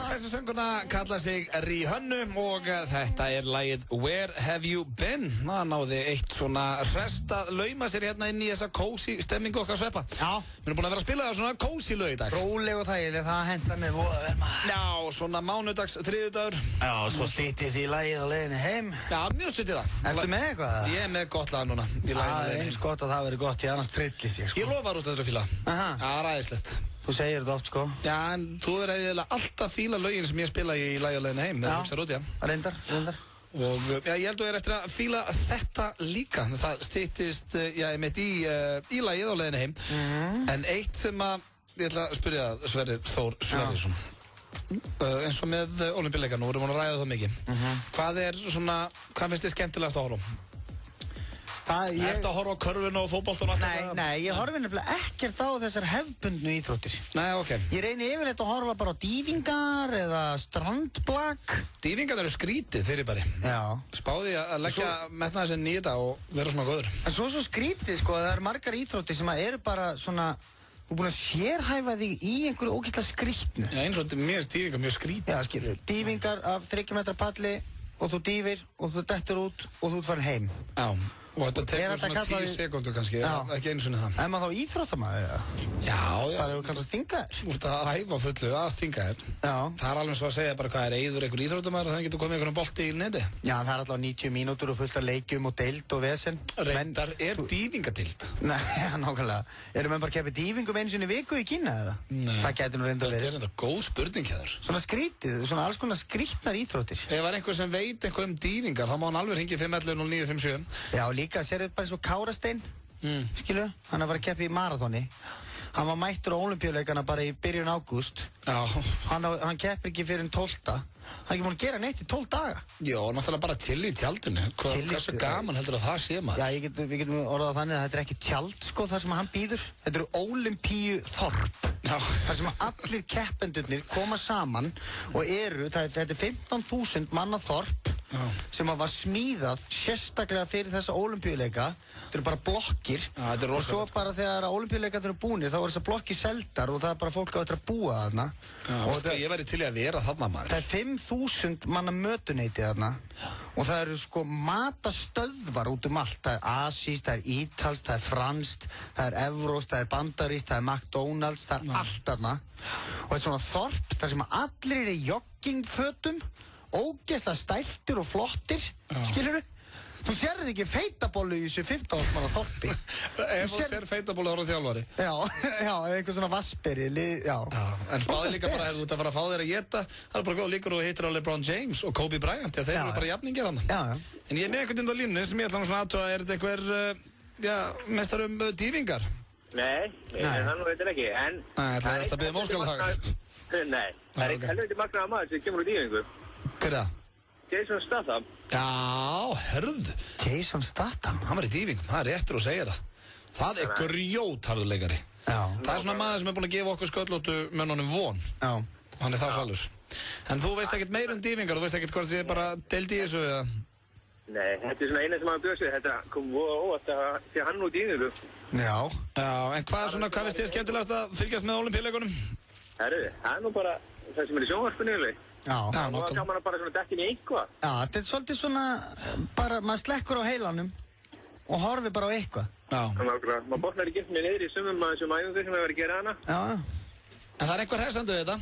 Þessi sönguna kalla sig Rihanna og þetta lagið Where Have You Been? Það náði eitt svona hresta lauma sér hérna inn í þessa kósi stemningu okkar Sveppa. Já. Við erum búin að vera að spila það svona kósi lög í dag. Róleg og þægileg, það henta með voða vel maður. Já, svona mánudags, þriðjudagur. Já, svo styttist í lagið á leiðinni heim. Já, mjög stuttið það. Ertu með eitthvað? Ég með gott lag núna í laginu leiðinni heim. Eins gott að það veri gott, annars trillist ég sko. Ég lofar út að þetta fíla. Já, ræðislegt. Þú segir þetta oft sko. Já, en þú eiginlega alltaf fíla lögin sem ég spila í lagi á leiðinni heim. Já, reyndar. Og ég held að ég eftir að fíla þetta líka. Það styttist, ég mitt í lagið á leiðinni heim. En eitt sem ég ætla að spyrja Sverrir Þór Sverrisson. Eins og með Ólympíuleikana, nú erum við að ræða það mikið. Hvað finnst þið skemmtilegast að horfa á? Ertu að horfa á körfuna og fótbolta og allt þetta? Nei, ég horfi nefnilega ekkert á þessar hefðbundnu íþróttir. Nei, ok. Ég reyni yfirleitt að horfa bara á dýfingar eða strandblak. Dýfingar eru skrítið fyrirbæri. Já. Spáði að leggja metnaði sinni í þetta og vera svona góður. En svo skrítið, sko, það eru margar íþróttir sem eru bara svona, þú er búin að sérhæfa þig í einhverju ógeðslega skrítnu. Já, eins og mér dýfingar mjög skrítið. Já, skilur, dýfingar af 30 metra palli og þú dýfir og þú dettur út og þú ert farin heim. Já. Og þetta tekur svona 10 sekúndur kannski, ekki einu sinni það. Er maður þá íþróttamaður eða? Já. Það eru kannski að stinga þér. Þú ert að hæfa fullu að stinga þér. Já. Það alveg svo að segja bara hvað eyður einhver íþróttamaður og þannig getur komið einhvern bolti í neti. Já, það alltaf 90 mínútur og fullt af leikjum og deild og vesen. Reyndar dýfingadeild. Nei, nákvæmlega. Erum við bara að keppa dývingum einu sinni viku í Kína eða? Nei. Það getur nú reyndar verið. Þetta reyndar góð spurning hjá þér. Svona skrítið, svona alls konar skrítnar íþróttir. Ef það einhver sem veit eitthvað dývingar, þá má hann alveg hringja 511-0957. Já, líka, sérðu bara svo Kárasteinn, skilu, hann var að keppa í marathoni. Hann var mættur á Ólympíuleikana bara í byrjun ágúst. Já. Hann keppir ekki fyrir 12. Hann er ekki múin að gera neitt í 12 daga. Já, náttúrulega bara chill í tjaldinu. Hversu gaman heldur að það sé maður? Já, við getum orðað þannig að þetta er ekki tjald, sko, þar sem hann býður. Þetta eru Ólympíuþorp. Já. Þar sem allir keppendurnir koma saman og þetta er 15.000 manna þorp. Já. Sem var smíðað sérstaklega fyrir þessa Ólympíuleika. Þetta eru bara blokkir. Já, og svo bara þegar Ólympíuleikarnir eru búnir þá eru þessar blokkir seldar og það er bara fólk á þetta að búa þarna. Já, ég væri til í að vera þarna maður. Það er 5.000 manna mötuneyti þarna og það eru sko matastöðvar út allt. Það er asískt, það er ítalskt, það er franskt, það er evróskt, það er bandarískt, það er McDonald's, það er allt þarna. Og þetta er svona þorp þar sem allir eru í joggingfötum, ógeðslega stæltir og flottir, skilurðu? Þú sérði ekki feitabollu í þessu 15 manna þorpi. Ef þú sér feitabollu ára þjálfari. Já, einhver svona vasperi, já. En spáði líka bara, ef þú ert að fara að fá þér að geta, það er bara góð líkur og hittir á LeBron James og Kobe Bryant, þeir eru bara jafningið þannig. Já. En ég er með einhvern veginn á línunni sem ég ætla svona aðtöða, er þetta einhver, mestar dýfingar? Nei, það nú veitir ekki, en... Nei, það er að byggja móskálahagar. Nei, það er ekki helviti magnaða maður sem kemur úr dýfingu. Hver er það? Jason Statham. Já, herðu. Jason Statham? Hann var í dýfingum, það er réttur að segja það. Það er grjótharðuleikari. Já. Það er svona maður sem er búin að gefa okkur sköllóttu mönnunum von. Já. Hann er það svalur. En þú veist ekkert meira um dýfingar, þú veist ekkert hvort þið bara deild í þessu eða? Nei, þetta er svona eina sem hann bjóð sig, þetta kom óvart að því hann úr dýfingu. Já. Já, en hvað finnst þið skemmtilegast að fylgjast með Ólympíuleikunum? Herru, það er nú bara það sem er í sjónvarpinu yfir. Já, það var gaman að bara svona dekkin í eitthvað. Já, þetta er svolítið svona, bara maður slekkur á heilanum og horfir bara á eitthvað. Já. Maður botnar ekki með niður í sumum að þessum æfingu sem við verðum að gera hana. Já. En það er eitthvað hressandi við þetta?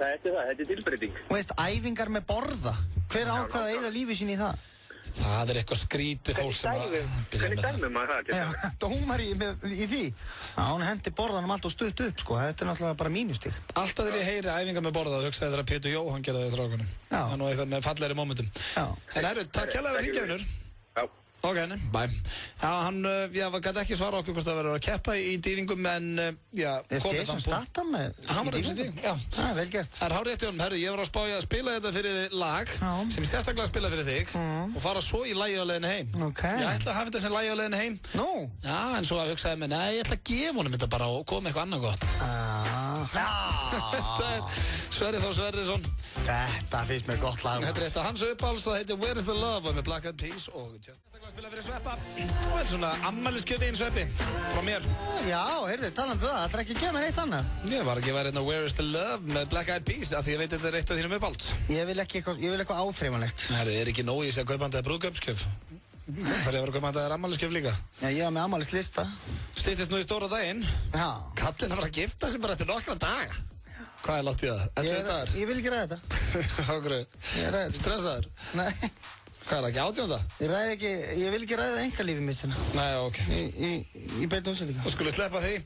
Þetta er tilbreyting. Og veist, æfingar með borða, Hver ákvað að eyða lífi sín í það? Það eitthvað skrítið fólk sem að... Hvernig dæmum maður það? Já, dómari í því. Já, hún hendi borðanum alltaf stutt upp, sko. Þetta náttúrulega bara mínustig. Alltaf þegar ég heyri æfingar með borða, hugsaði þegar Pétur Jóhann gerði það í Strákunum. Já. Það nú eitthvað með fallegri momentum. Já. En takk hérlega fyrir hringjafinur. Já. Ok, bye. Já, hann, gæti ekki svara okkur hvort það verður að keppa í dýringum, en, komið Jason Statham með hann var dýringum, já. Það vel gert. Það hárrétt hjá honum, herru, ég var að spila þetta fyrir lag, sem ég sérstaklega spila fyrir þig, og fara svo í lagi á leiðinni heim. Ok. Ég ætla að hafa þetta sem lagi á leiðinni heim. Nú? Já, en svo hugsaði mér, nei, ég ætla að gefa honum þetta bara og koma eitthvað annað gott. Þetta er Sverrir Þór Sverrisson. Þetta finnst mér gott lag. Þetta er eitt af hans uppáhalds, það heitir Where is the Love með Black Eyed Peas og spila fyrir Sveppa og er svona ammælisgjöf í Sveppi frá mér. Já, heyrðu, talandi það, það er ekki að gefa mér eitt annað. Ég var að gefa hérna Where is the Love með Black Eyed Peas af því ég veit þetta er eitt af þínum uppáhalds. Ég vil eitthvað áþreifanlegt. Það er ekki nóg í sig að kaupandi að brúðkaupsgjöf. Það þarf ég að vera að kaupandi að ammælisgjöf líka. Já, ég var með ammælislista. Styttist nú í stóra daginn. Já. Kallinn að fara að gifta sig bara eftir nokkra daga. Hvað er látt í það? 11 dagar? Ég vil ekki ræða þetta. Okkur, stressaður? Nei. Hvað er það, ekki 18? Ég vil ekki ræða engalífið mitt hérna. Nei, ok. Í beinni útsendingu. Þú skulle sleppa því,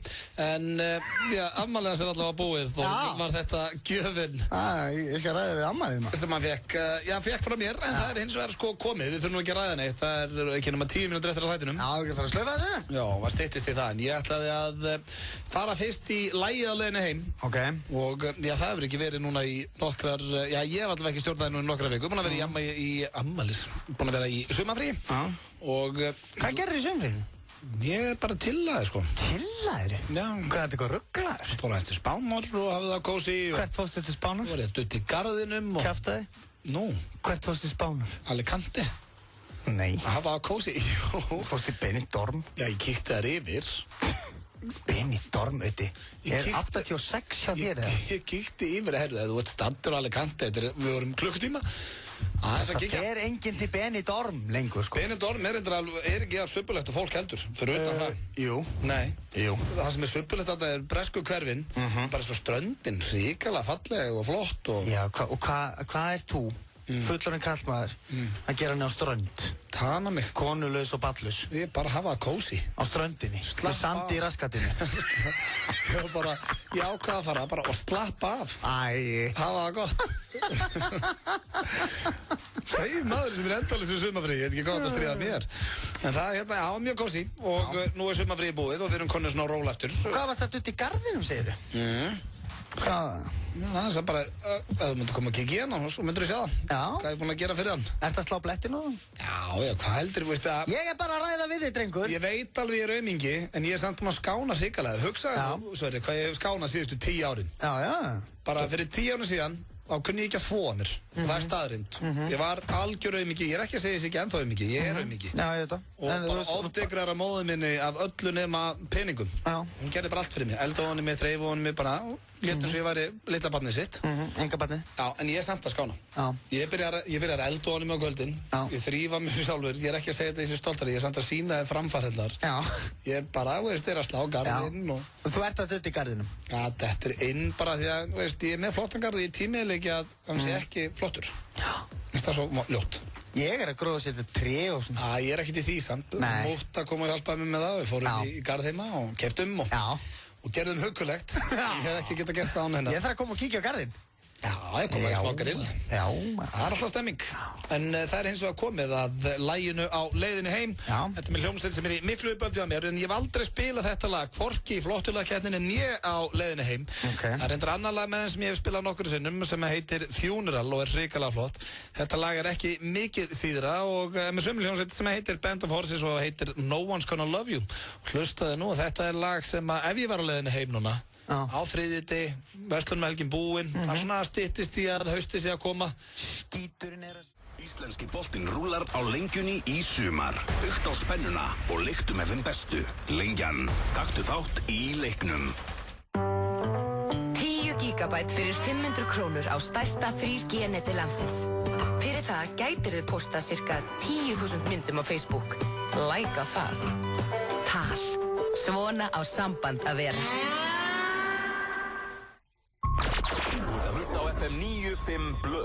en afmælið hans er allavega búið og var þetta gjöfin. Ég skal ræða við afmælið maður. Sem hann fekk frá mér, en það er hins vegar sko komið, við þurfum ekki að ræða neitt, það er ekki nema 10 mínútur eftir að þættinum. Já, ekki fara að slöfa þessu? Já, var styttist í það, en ég ætlaði að fara fyrst í lagið á leiðinni heim. Ok. Og það hefur ekki verið núna í nokkrar, ég hef allavega ekki stjórnaði nú í nokkrar viku, búin að vera búin að vera í sumafrí og hvað gerir í sumafrínu? Ég er bara tillaði sko. Tillaðir? Já. Hvað er þetta eitthvað rugglaður? Fór aðeins til Spánar og hafði það kósi. Hvert fórstu til Spánar? Var ég dutt í garðinum og kjaftaði? Nú. Hvert fórstu til Spánar? Alicante. Nei. Að hafa það kósi. Jú. Fórstu til Benidorm? Já, ég kíkti þar yfir. Benidorm, veitir. Er 86 hjá þér eða? Ég kíkti yfir, heyrðu, þú ert standur á Alicante, við vorum klukkutíma. Það fer enginn til Benidorm lengur, sko. Benidorm er ekki að söpulegt og fólk heldur, fyrir utan það. Jú. Nei. Jú. Það sem er söpulegt þarna er bresku hverfin, bara svo ströndin, ríkala, falleg og flott og... Já, og hvað er þú? Fullorinn kallmaður að gera henni á strönd. Tana mig. Konulaus og ballus. Ég bara hafa það kósi. Á ströndinni. Með sandi í raskatinu. Ég var bara, ég ákvaða að fara bara og slappa af. Æ. Hafa það gott. Segir maður sem er endalins við sumafrí, ég veit ekki gott að stríða mér. En það var mjög kósi og nú er sumafrí búið og við erum konið svona ról eftir. Hvað varst þetta út í garðinum, segir þú? Hvað? Það er bara, ef þú myndir koma að kikið í hann, svo myndir þú sjá það. Já. Hvað er búin að gera fyrir hann? Ert að slá blettinu? Já, hvað heldur, veist það? Ég er bara að ræða við þig, drengur. Ég veit alveg ég er aumingi, en ég er samt búin að skána hrikalega. Hugsaðu þú, Sverrir, hvað ég hef skánað síðustu 10 árin. Já, já. Bara fyrir 10 árin síðan, þá kunni ég ekki að þvoa mér. Það er staðrind. Ég var algjör aumingi, ég er ekki að segja þessi ekki ennþá aumingi, ég er aumingi. Já, ég veit það. Og bara ofdegraðar að móðu minni af öllu nema peningum. Já. Hún gerði bara allt fyrir mig, eldaði honum mig, þreifaði honum mig, bara getur svo ég væri litla barnið sitt. Enga barnið. Já, en ég er samt að skána. Já. Ég byrjar að elda honum á kvöldin. Já. Ég þrífa mig sjálfur, ég er ekki að segja þetta þessi stoltari, ég er samt að sína þið framfærhendar. Já. Ég er bara, veist, er að slá garðinn og... Þú ert að dutta í garðinum? Já, þetta er inn bara því að, veist, ég er með flottan garð, ég tímiðlega ekki að hann sé ekki flottur. Já. Það er svo ljótt. Ég er að gróða að setja tré og svona. Já, ég er ekkert í því samt. Mútt að koma og hjálpaði mig með það. Við fórum í garð heima og keyptum og gerðum huggulegt. Ég hef ekki getað gert það án hennar. Ég þarf að koma og kíkja á garðinn. Já, ég kom að smá grill. Já. Það er alltaf stemming. En það er hins vegar komið að laginu á leiðinu heim. Já. Þetta er með hljómsveit sem er í miklu uppöldi á mér, en ég hef aldrei spilað þetta lag, hvorki í flottulagkeppninni né á leiðinu heim. Okay. Það er reyndar annar lag með þeim sem ég hef spilað nokkru sinnum sem heitir Funeral og er hrikalega flott. Þetta lag er ekki mikið síðra og með sömu hljómsveit sem heitir Band of Horses og heitir No One's Gonna Love You. Hlustaði nú, þetta er lag sem að ef ég var á leiðinu heim núna, á þriðjudegi, verslun með helgin búinn, það er svona styttist í að hausti sé að koma. Skíturinn er að... Íslenski boltinn rúlar á Lengjunni í sumar. Byggt á spennuna og leiktu með þeim bestu. Lengjan, taktu þátt í leiknum. 10 gigabæt fyrir 500 krónur á stærsta 3G neti landsins. Fyrir það gætirðu postað cirka 10.000 myndum á Facebook. Like á það. Tal. Svona á samband að vera. Þú ert að hlusta á FM 95 Blö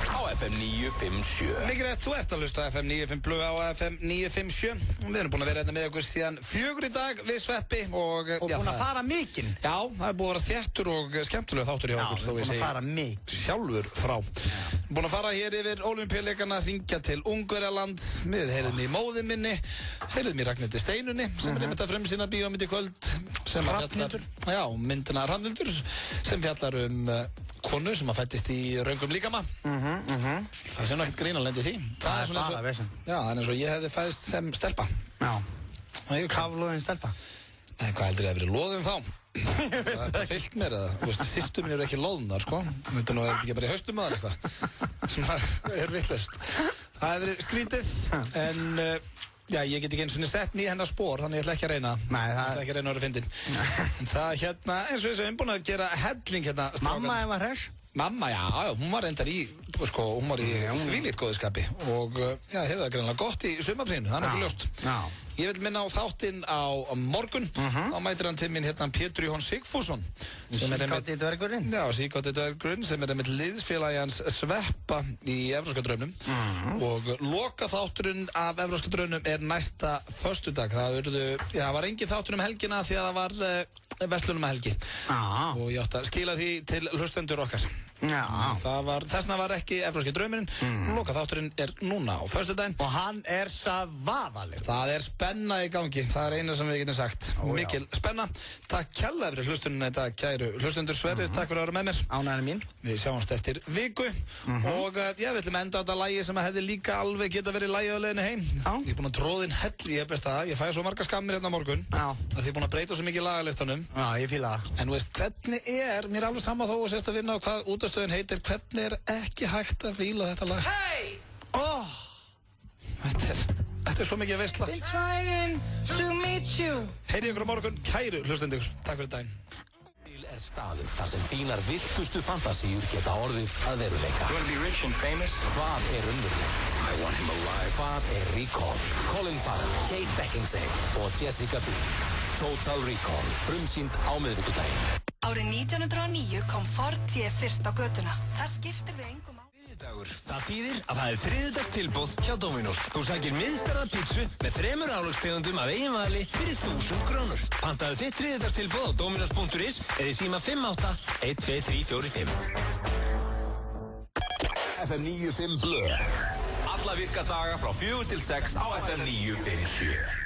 á FM 957. Mikið rétt, þú ert að hlusta á FM 95 Blö á FM 957. Við erum búin að vera hérna með okkur síðan 4 í dag við Sveppi og búin að fara mikinn. Já, það er búin að vera þéttur og skemmtilega þáttur hjá okkur. Já, búin að fara mikinn. Sjálfur frá. Búin að fara hér yfir Ólympíuleikana, hringja til Ungverjaland. Við heyrðum í móður minni, heyrðum í Ragnhildi Steinunni sem er einmitt að frumsýna bíómynd í kvöld. Hrafnhildur. Já, myndina Hrafnhildur sem fjallar konu sem að fættist í röngum líkama. Það sé nú ekkert grín að lendi því. Það er bara vesen. Já, það er eins og ég hefði fæðist sem stelpa. Já. Kafloðin stelpa. Nei, hvað heldur ég að verið loðin þá? Það er fyllt mér eða, þú veist, systur mér eru ekki loðnar, sko. Þetta nú er ekki bara í haustum aðra eitthvað sem er vitlaust. Það hefur verið skrítið, en já, ég get ekki eins og sett mér í hennar spór, þannig ég ætla ekki að reyna. Nei, ég ætla ekki að reyna að vera fyndin. En það hérna, eins og þess að við erum búin að gera helling hérna. Mamma var hress? Mamma, já, hún var reyndar í, sko, hún var í þvílíkt góðskapi og já, hefur það greinlega gott í sumarfrínu, það er ekki ljóst. Já. Ég vil minna á þáttinn á morgun, þá mætir hann til mín hérna Pétur Jóhann Sigfússon. Síkáti dvergurinn? Já, Síkáti dvergurinn sem er einmitt liðsfélagi hans Sveppa í Evrópska draumnum og loka þátturinn af Evrópska draumnum er næsta föstudag. Það var engin þáttur helgina því að það var verslunum helgi og ég átti að skila því til hlustendur okkar. Já. Þessna var ekki Evrópski draumurinn, loka þátturinn er núna á föstudaginn. Og hann er svaðalegur. Það er spenna í gangi, það er eina sem við getum sagt. Mikil spenna. Takk kærlega fyrir hlustunina í dag, kæru hlustendur. Sverrir, takk fyrir að vera með mér. Ánægðin mín. Við sjáumst eftir viku og við ætlum að enda á þetta lagi sem hefði líka alveg geta verið lagi á leiðinu heim. Ég er búinn að tróðin hell, ég fæ svo margar skammir hérna morgun að ég er búinn að breyta svo mikið lagalistanum. Já, ég fíla það. En þú veist, hvernig mér er alveg sama þó og sérst að vinna á hvað útastöðin heitir, hvernig er ekki hægt að fíla þetta lag? Hey! Þetta er svo mikið veisla. Been trying to meet you. Heyri ykkur á morgun, kæru hlustendur. Takk fyrir daginn. Er staður þar sem þínar viltustu fantasíur geta orðið að veruleika. You wanna be rich and famous? Hvað er raunveruleika? I want him alive. Hvað er Recall? Colin Farrell, Kate Beckinsale og Jessica Biel. Total Recall, frumsýnd á miðvikudaginn. Árið 1909 kom Ford T fyrst á götuna. Það skiptir þig engum á. Það þýðir að það er þriðjudagstilboð hjá Dominos. Þú sækir miðstærða pítsu með 3 álagstegundum af eigin vali fyrir 1000 krónur. Pantaðu þitt þriðjudagstilboð á dominos.is eða í síma 58 12345. FM 95 Blö. Alla virka daga frá 4 til 6 á FM 957.